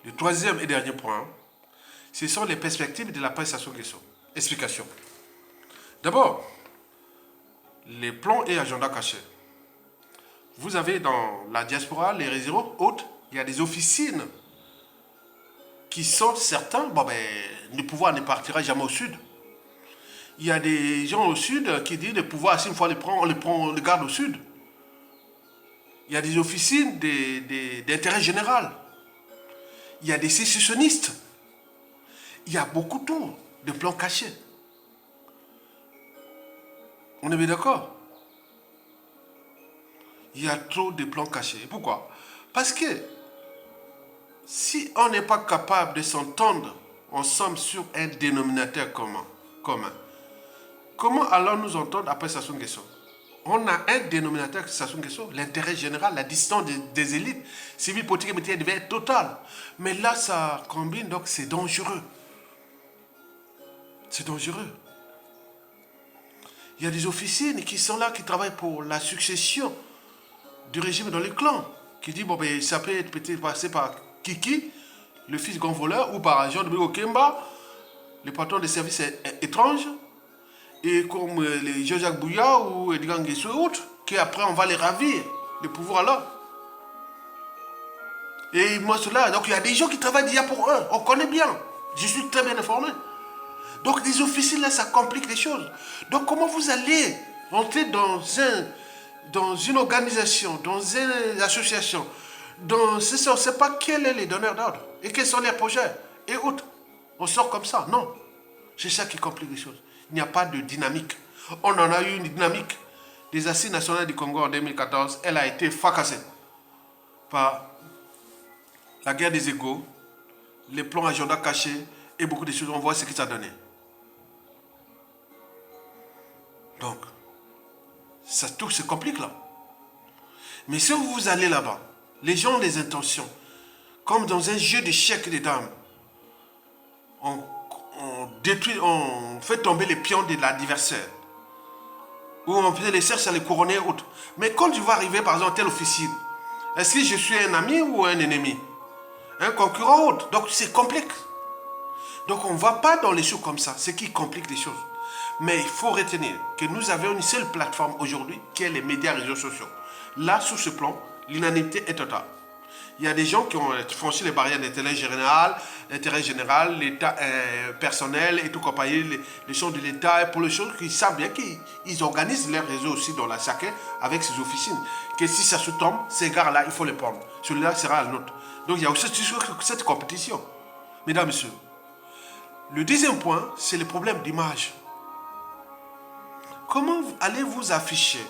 Le troisième et dernier point, ce sont les perspectives de la presse Sassou Nguesso. Explication. D'abord, les plans et agendas cachés. Vous avez dans la diaspora, les réseaux hautes, il y a des officines qui sont certains, le pouvoir ne partira jamais au sud. Il y a des gens au sud qui disent le pouvoir, si une fois on le garde au sud. Il y a des officines d'intérêt général. Il y a des sécessionnistes. Il y a beaucoup de plans cachés. On est bien d'accord? Il y a trop de plans cachés. Pourquoi? Parce que si on n'est pas capable de s'entendre ensemble sur un dénominateur commun, comment allons nous entendre après Sassou Nguesso? On a un dénominateur Sassou Nguesso, l'intérêt général, la distance des élites civiles, politiques et militaires devait être totale. Mais là, ça combine, donc c'est dangereux. C'est dangereux. Il y a des officines qui sont là, qui travaillent pour la succession du régime dans les clans, qui dit, ça peut être peut-être passé par Kiki, le fils grand voleur, ou par Jean de Brigo Kemba, le patron des services étranges, et comme les Jacques Bouya ou Edgar Nguesso et autres, qui après on va les ravir, le pouvoir là. Et moi cela, donc il y a des gens qui travaillent déjà pour eux, on connaît bien, je suis très bien informé. Donc des officiers là, ça complique les choses. Donc comment vous allez rentrer dans une organisation, dans une association, on ne sait pas quels sont les donneurs d'ordre et quels sont les projets et autres. On sort comme ça, non. C'est ça qui complique les choses. Il n'y a pas de dynamique. On en a eu une dynamique des Assises nationales du Congo en 2014. Elle a été fracassée par la guerre des égaux, les plans agenda cachés et beaucoup de choses. On voit ce que ça a donné. Donc, tout se complique là. Mais si vous allez là-bas, les gens ont des intentions, comme dans un jeu d'échecs des dames, on fait tomber les pions de l'adversaire, ou on fait les cercles à les couronner et autres. Mais quand tu vas arriver par exemple à telle officine, est-ce que je suis un ami ou un ennemi? Un concurrent ou autre? Donc c'est complexe. Donc on ne va pas dans les choses comme ça, ce qui complique les choses. Mais il faut retenir que nous avons une seule plateforme aujourd'hui, qui est les médias et réseaux sociaux. Là, sur ce plan, l'unanimité est totale. Il y a des gens qui ont franchi les barrières d'intérêt général, l'état personnel et tout compagnie, les choses de l'État, et pour les choses qu'ils savent bien qu'ils organisent leurs réseaux aussi dans la SACE avec ces officines. Que si ça se tombe, ces gars-là, il faut les prendre. Celui-là sera le nôtre. Donc il y a aussi cette compétition. Mesdames, Messieurs, le deuxième point, c'est le problème d'image. Comment allez-vous afficher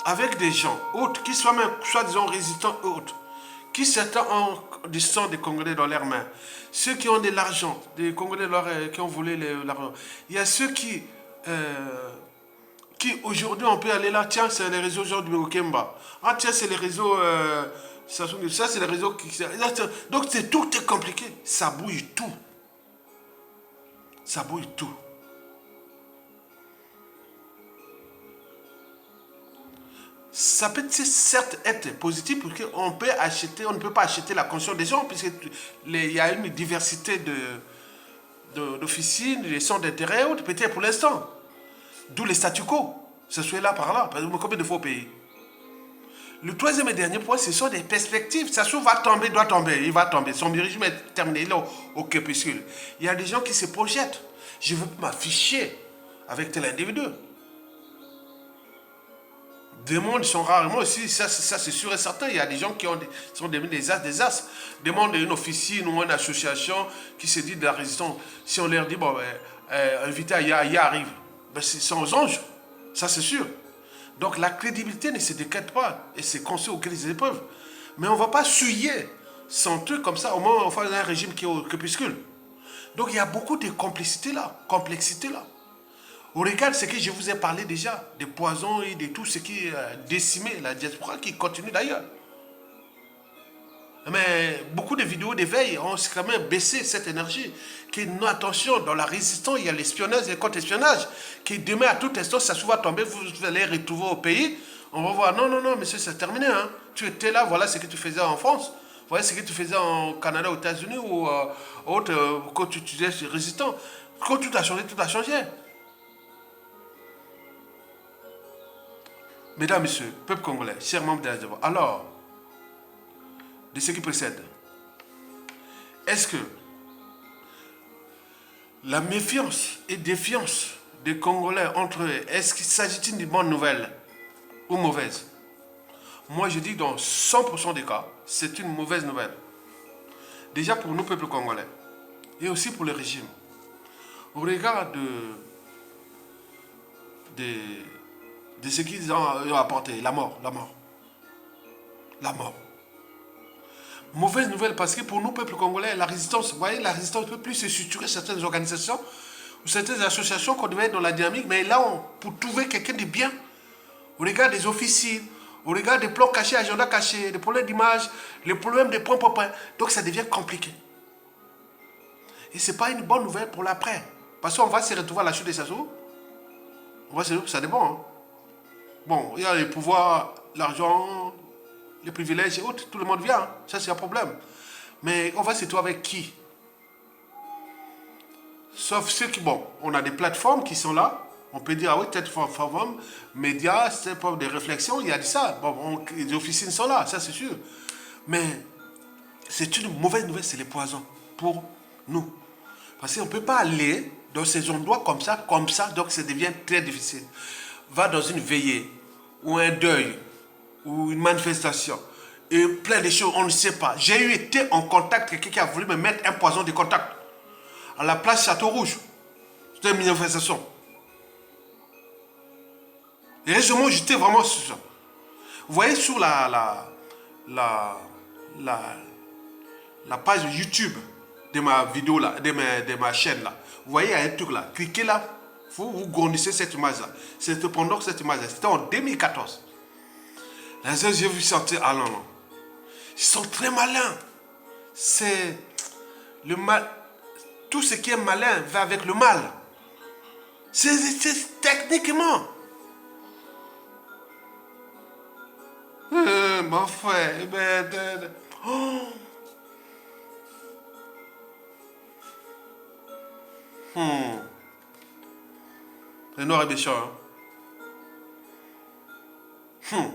avec des gens autres, qui soient même, soi-disant résistants autres, qui certains ont du sang des Congolais dans leurs mains, ceux qui ont de l'argent, des Congolais qui ont volé l'argent. Il y a ceux qui aujourd'hui on peut aller là, tiens, c'est les réseaux genre du Okemba. Ah tiens, c'est les réseaux ça c'est les réseaux qui... Donc tout est compliqué, ça bouge tout. Ça bouge tout. Ça peut certes être positif parce qu'on peut acheter, on ne peut pas acheter la conscience des gens puisqu'il y a une diversité d'officines, de centres d'intérêt et autres, peut-être pour l'instant. D'où les statu quo. Ça soit là par là. Parce que combien de fois au pays. Le troisième et dernier point, ce sont des perspectives. Ça se va tomber, doit tomber, il va tomber. Son régime est terminé, il est au crépuscule. Il y a des gens qui se projettent. Je veux m'afficher avec tel individu. Des mondes sont rarement aussi, ça c'est sûr et certain. Il y a des gens qui sont devenus des as. Des mondes d'une officine ou une association qui se dit de la résistance. Si on leur dit, bon, invité à Ya arrive, ben, c'est sans ange. Ça c'est sûr. Donc la crédibilité ne se décrète pas et c'est construit auquel les épreuves. Mais on ne va pas souiller sans truc comme ça. Au moins, on fait un régime qui est au crépuscule. Donc il y a beaucoup de complexité là. On regarde ce que je vous ai parlé déjà, des poisons et de tout ce qui décimait la diaspora, qui continue d'ailleurs. Mais beaucoup de vidéos d'éveil ont quand même baissé cette énergie. Non, attention, dans la résistance, il y a l'espionnage et le contre-espionnage. Qui demain, à tout instant, ça va tomber, vous allez retrouver au pays. On va voir, non, monsieur, c'est terminé. Hein. Tu étais là, voilà ce que tu faisais en France. Voilà ce que tu faisais en Canada, aux États-Unis ou quand tu étais résistant. Quand tout a changé, tout a changé. Mesdames, Messieurs, peuple congolais, chers membres de la diaspora, alors, de ce qui précède, est-ce que la méfiance et défiance des Congolais entre eux, est-ce qu'il s'agit d'une bonne nouvelle ou mauvaise? Moi, je dis dans 100% des cas, c'est une mauvaise nouvelle. Déjà pour nous, peuple congolais, et aussi pour le régime. Au regard de ce qu'ils ont apporté, la mort. Mauvaise nouvelle parce que pour nous, peuple congolais, la résistance, vous voyez, la résistance ne peut plus se structurer certaines organisations ou certaines associations qu'on devait être dans la dynamique, mais là, pour trouver quelqu'un de bien, au regard des officines, au regard des plans cachés, agendas cachés, des problèmes d'image, les problèmes des points par point, donc ça devient compliqué. Et ce n'est pas une bonne nouvelle pour l'après. Parce qu'on va se retrouver à la chute des Sassou. Ça dépend. Hein. Bon, il y a les pouvoirs, l'argent, les privilèges et autres, tout le monde vient, hein. Ça c'est un problème. Mais on va se trouver avec qui? Sauf ceux qui, bon, on a des plateformes qui sont là, on peut dire, ah oui, peut-être plateforme, médias, c'est pour des réflexions, il y a de ça. Bon, les officines sont là, ça c'est sûr. Mais c'est une mauvaise nouvelle, c'est les poisons pour nous. Parce qu'on ne peut pas aller dans ces endroits comme ça, donc ça devient très difficile. Va dans une veillée, ou un deuil, ou une manifestation, et plein de choses, on ne sait pas. J'ai été en contact avec quelqu'un qui a voulu me mettre un poison de contact à la place Château Rouge. C'était une manifestation. Et récemment, j'étais vraiment sur ça. Vous voyez sur la page YouTube de ma vidéo là, de ma chaîne là, vous voyez, il y a un truc là, cliquez là, vous grandissez cette image là. C'était pendant cette image là, c'était en 2014. Là, j'ai vu sortir, ah non. Ils sont très malins. C'est le mal. Tout ce qui est malin va avec le mal. C'est techniquement. Mon frère, Le noir est méchant. Hein?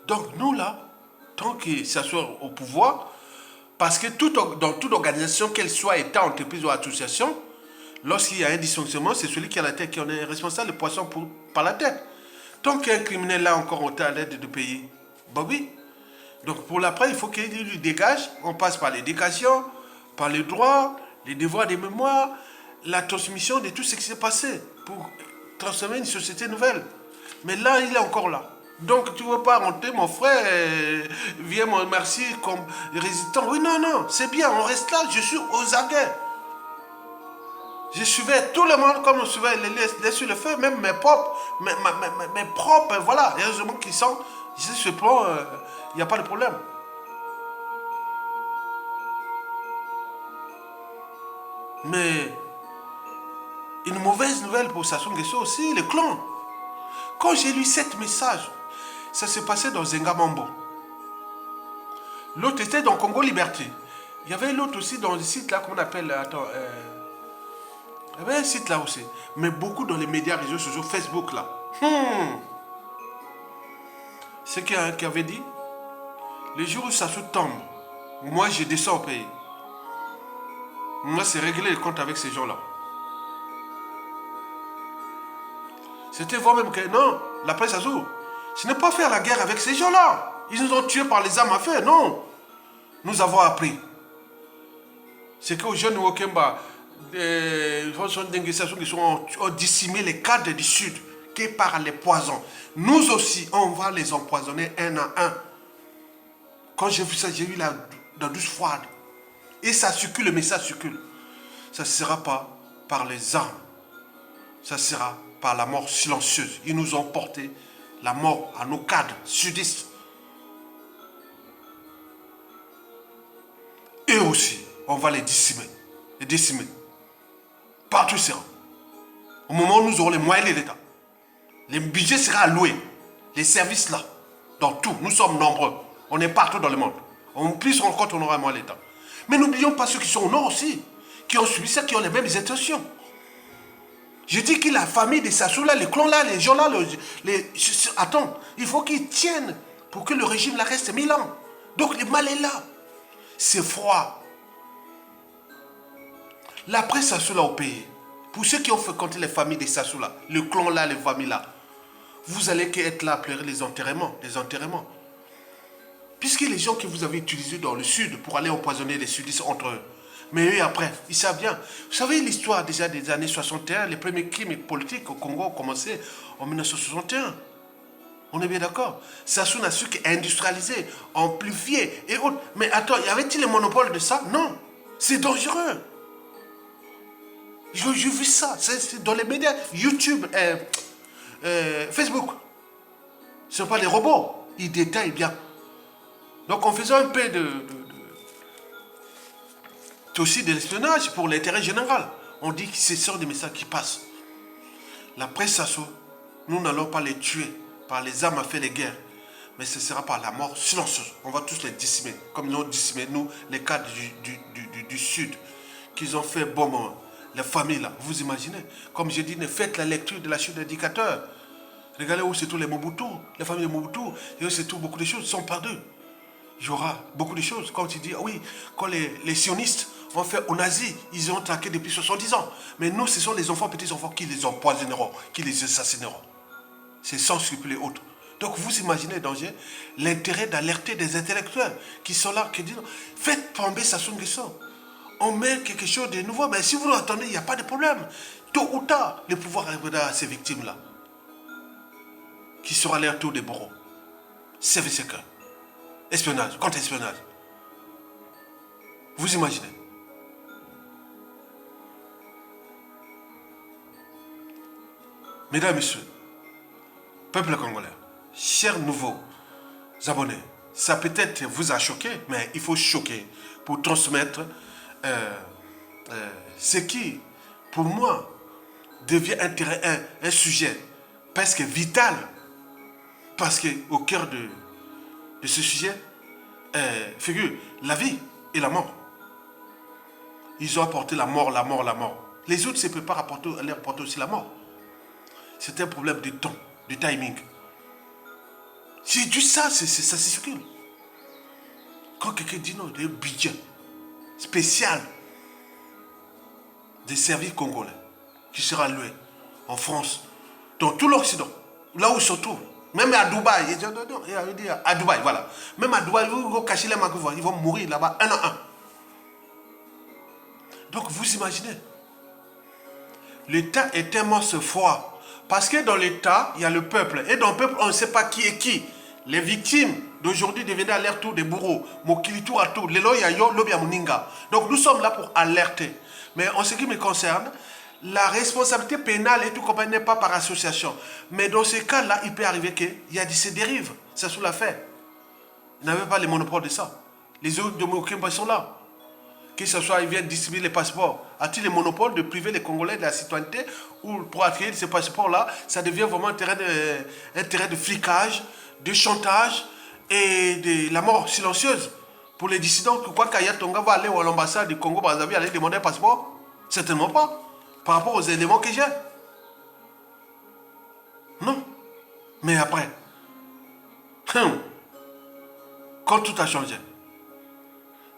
Donc nous là, tant que ça soit au pouvoir, parce que dans toute organisation, qu'elle soit État, entreprise ou association, lorsqu'il y a un dysfonctionnement, c'est celui qui a la tête qui en est responsable, le poisson par la tête. Tant qu'il y a un criminel là encore, on est à l'aide de pays. Bah oui. Donc pour l'après, il faut qu'il lui dégage. On passe par l'éducation, par les droits, les devoirs des mémoires, la transmission de tout ce qui s'est passé pour transformer une société nouvelle. Mais là, il est encore là. Donc tu ne veux pas rentrer, mon frère, viens me remercier comme résistant. Oui, non, non, c'est bien, on reste là, je suis aux aguets. Je suivais tout le monde comme on suivait les sur le feu, même mes propres, mes propres, voilà, heureusement qu'ils sont, je suis bon, il n'y a pas de problème. Mais une mauvaise nouvelle pour Sassou Nguesso aussi, le clan. Quand j'ai lu 7 messages, ça s'est passé dans Zengamambo. L'autre était dans Congo Liberté. Il y avait l'autre aussi dans le site là qu'on appelle, attends, il y avait un site là aussi. Mais beaucoup dans les médias réseaux sociaux, Facebook là. C'est qui avait dit, le jour où Sassou tombe, moi je descends au pays. Moi c'est régler le compte avec ces gens-là. C'était vous-même que non, la presse Sassou, ce n'est pas faire la guerre avec ces gens-là. Ils nous ont tués par les armes à feu, non. Nous avons appris. C'est qu'aux jeunes Wakemba, qui ont décimé les cadres du Sud, qui par les poisons. Nous aussi, on va les empoisonner un à un. Quand j'ai vu ça, j'ai eu la douche froide. Et ça circule, le message circule. Ça ne sera pas par les armes. Ça sera par la mort silencieuse. Ils nous ont porté la mort à nos cadres sudistes. Eux aussi, on va les décimer. Les décimer. Partout sera. Au moment où nous aurons les moyens de l'État, les budgets seront alloués. Les services là, dans tout, nous sommes nombreux. On est partout dans le monde. Plus on compte, on aura moins l'État. Mais n'oublions pas ceux qui sont au nord aussi, qui ont subi ça, qui ont les mêmes intentions. Je dis que la famille des Sassou là, les clans là, les gens là, attends, il faut qu'ils tiennent pour que le régime là reste 1000 ans. Donc le mal est là. C'est froid. La presse Sassou là au pays, pour ceux qui ont fréquenté les familles des Sassou là, le clan là, les familles là, vous allez être là à pleurer les enterrements. Puisque les gens que vous avez utilisés dans le sud pour aller empoisonner les sudistes entre eux, mais eux après, ils savent bien. Vous savez l'histoire déjà des années 61, les premiers crimes politiques au Congo ont commencé en 1961. On est bien d'accord. Sassou n'a su qu'industrialiser, amplifier et autres. Mais attends, y avait-il le monopole de ça? Non. C'est dangereux. J'ai vu ça. C'est dans les médias, YouTube, Facebook. Ce ne sont pas les robots. Ils détaillent bien. Donc en faisant un peu aussi de l'espionnage pour l'intérêt général, on dit que ce sont des messages qui passent. La presse Sassou, nous n'allons pas les tuer par les armes à faire les guerres, mais ce sera par la mort silencieuse. On va tous les décimer, comme nous avons décimé, nous, les cadres du Sud, qu'ils ont fait bon moment. Les familles là, vous imaginez, comme j'ai dit, faites la lecture de la chute d'indicateur. Regardez où c'est tous les Mobutu, les familles de Mobutu, et où c'est tout, beaucoup de choses sont perdues. Il y aura beaucoup de choses. Quand tu dis, ah oui, quand les sionistes ont fait aux nazis, ils ont traqué depuis 70 ans. Mais nous, ce sont les enfants, petits-enfants qui les empoisonneront, qui les assassineront. C'est sans scrupules et autres. Donc vous imaginez le danger, l'intérêt d'alerter des intellectuels qui sont là, qui disent, faites tomber Sassou Nguesso. On met quelque chose de nouveau, mais si vous l'attendez, il n'y a pas de problème. Tôt ou tard, le pouvoir arrivera à ces victimes-là, qui seront à leur tour des bourreaux. Service secret. Espionnage, contre-espionnage. Vous imaginez? Mesdames et messieurs, peuple congolais, chers nouveaux abonnés, ça peut-être vous a choqué, mais il faut choquer pour transmettre ce qui, pour moi, devient un sujet presque vital. Parce qu'au cœur de ce sujet figure la vie et la mort. Ils ont apporté la mort, la mort, la mort. Les autres ne peuvent pas aller apporter aussi la mort. C'est un problème de temps, de timing. J'ai dit ça, ça circule. Quand quelqu'un dit non, il y a un budget spécial des services congolais qui sera alloué en France, dans tout l'Occident, là où ils se trouvent. Même à Dubaï, à Dubaï, voilà. Même à Dubaï, ils vont cacher les mains, ils vont mourir là-bas un à un. Donc vous imaginez, le temps est tellement froid Parce que dans l'État, il y a le peuple. Et dans le peuple, on ne sait pas qui est qui. Les victimes d'aujourd'hui devenaient à leur tour des bourreaux. Mokilitou à tout. Donc nous sommes là pour alerter. Mais en ce qui me concerne, la responsabilité pénale et tout compagnie n'est pas par association. Mais dans ces cas-là, il peut arriver qu'il y a ces dérives. C'est sous l'affaire. Ils n'avaient pas le monopole de ça. Les autres de sont là. Que ce soit, ils viennent distribuer les passeports. A-t-il le monopole de priver les Congolais de la citoyenneté ou pour acquérir ces passeports-là, ça devient vraiment un terrain de flicage, de chantage et de la mort silencieuse pour les dissidents. Pourquoi Kaya Tonga va aller à l'ambassade du Congo-Brazzaville aller demander un passeport? Certainement pas. Par rapport aux éléments que j'ai. Non. Mais après, quand tout a changé,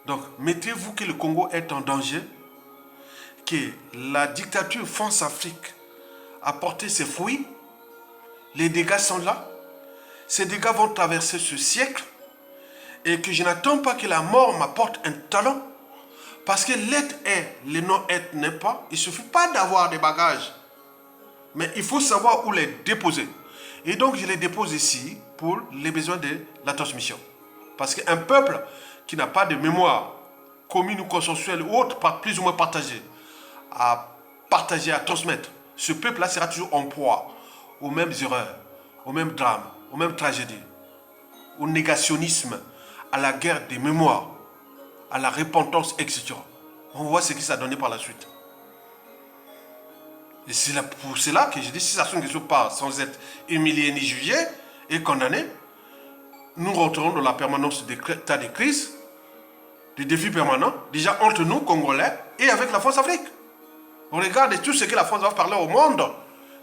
donc, mettez-vous que le Congo est en danger, que la dictature France-Afrique a porté ses fruits, les dégâts sont là, ces dégâts vont traverser ce siècle, et que je n'attends pas que la mort m'apporte un talent, parce que l'être est, le non-être n'est pas. Il ne suffit pas d'avoir des bagages, mais il faut savoir où les déposer. Et donc, je les dépose ici pour les besoins de la transmission. Parce qu'un peuple qui n'a pas de mémoire commune ou consensuelle ou autre, plus ou moins partagée, à partager, à transmettre, ce peuple-là sera toujours en proie aux mêmes erreurs, aux mêmes drames, aux mêmes tragédies, au négationnisme, à la guerre des mémoires, à la repentance, etc. On voit ce qui s'est donné par la suite. Et c'est pour cela que je dis, si ça se quelque part sans être humilié ni jugé et condamné, nous rentrons dans la permanence des états de crise, des défis permanents, déjà entre nous, Congolais, et avec la France-Afrique. On regarde tout ce que la France va parler au monde,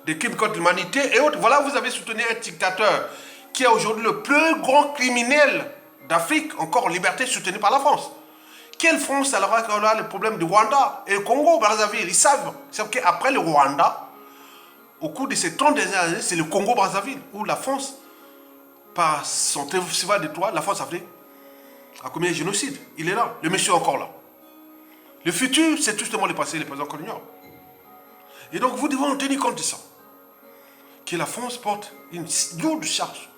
des crimes contre l'humanité et autres. Voilà, vous avez soutenu un dictateur qui est aujourd'hui le plus grand criminel d'Afrique, encore en liberté, soutenu par la France. Quelle France alors qu'on a le problème du Rwanda et le Congo, Brazzaville? Ils savent qu'après le Rwanda, au cours de ces 30 dernières années, c'est le Congo-Brazzaville où la France, par son festival de toit, la France-Afrique, a commis un génocide. Il est là. Le monsieur est encore là. Le futur, c'est justement le passé, le présent qu'on ignore. Et donc, vous devez en tenir compte de ça. Que la France porte une lourde charge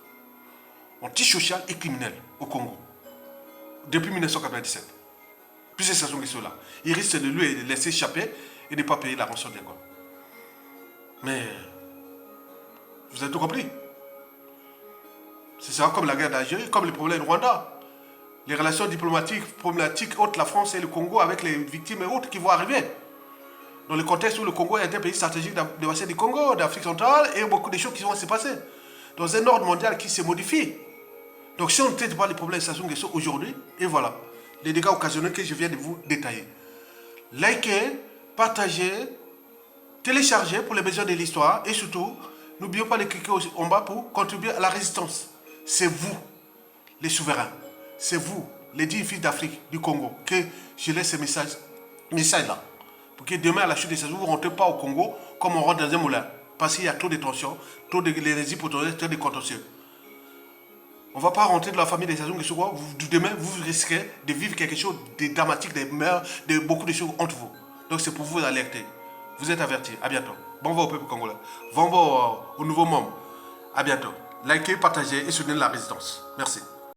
antisociale et criminelle au Congo. Depuis 1997. Puis c'est ça son question là. Il risque de lui laisser échapper et de ne pas payer la rançon des gars. Mais, vous avez tout compris. C'est ça comme la guerre d'Algérie, comme le problème du Rwanda. Les relations diplomatiques, problématiques entre la France et le Congo avec les victimes et autres qui vont arriver. Dans le contexte où le Congo est un pays stratégique de l'Ouest du Congo, d'Afrique centrale, et beaucoup de choses qui vont se passer. Dans un ordre mondial qui se modifie. Donc si on ne traite pas les problèmes de situation aujourd'hui, et voilà, les dégâts occasionnels que je viens de vous détailler. Likez, partagez, téléchargez pour les besoins de l'histoire, et surtout, n'oubliez pas de cliquer en bas pour contribuer à la résistance. C'est vous, les souverains. C'est vous, les 10 fils d'Afrique, du Congo, que je laisse ce message-là. Pour que demain, à la chute de ces jours, vous ne rentrez pas au Congo comme on rentre dans un moulin. Parce qu'il y a trop de tensions, trop d'énergie potentielle, trop de contentieux. On ne va pas rentrer dans la famille des Sazoum et demain, vous risquez de vivre quelque chose de dramatique, de meurtres, de beaucoup de choses entre vous. Donc c'est pour vous alerter. Vous êtes avertis. À bientôt. Bon vent au peuple congolais. Bon vent aux nouveaux membres. À bientôt. Likez, partagez et soutenez la résistance. Merci.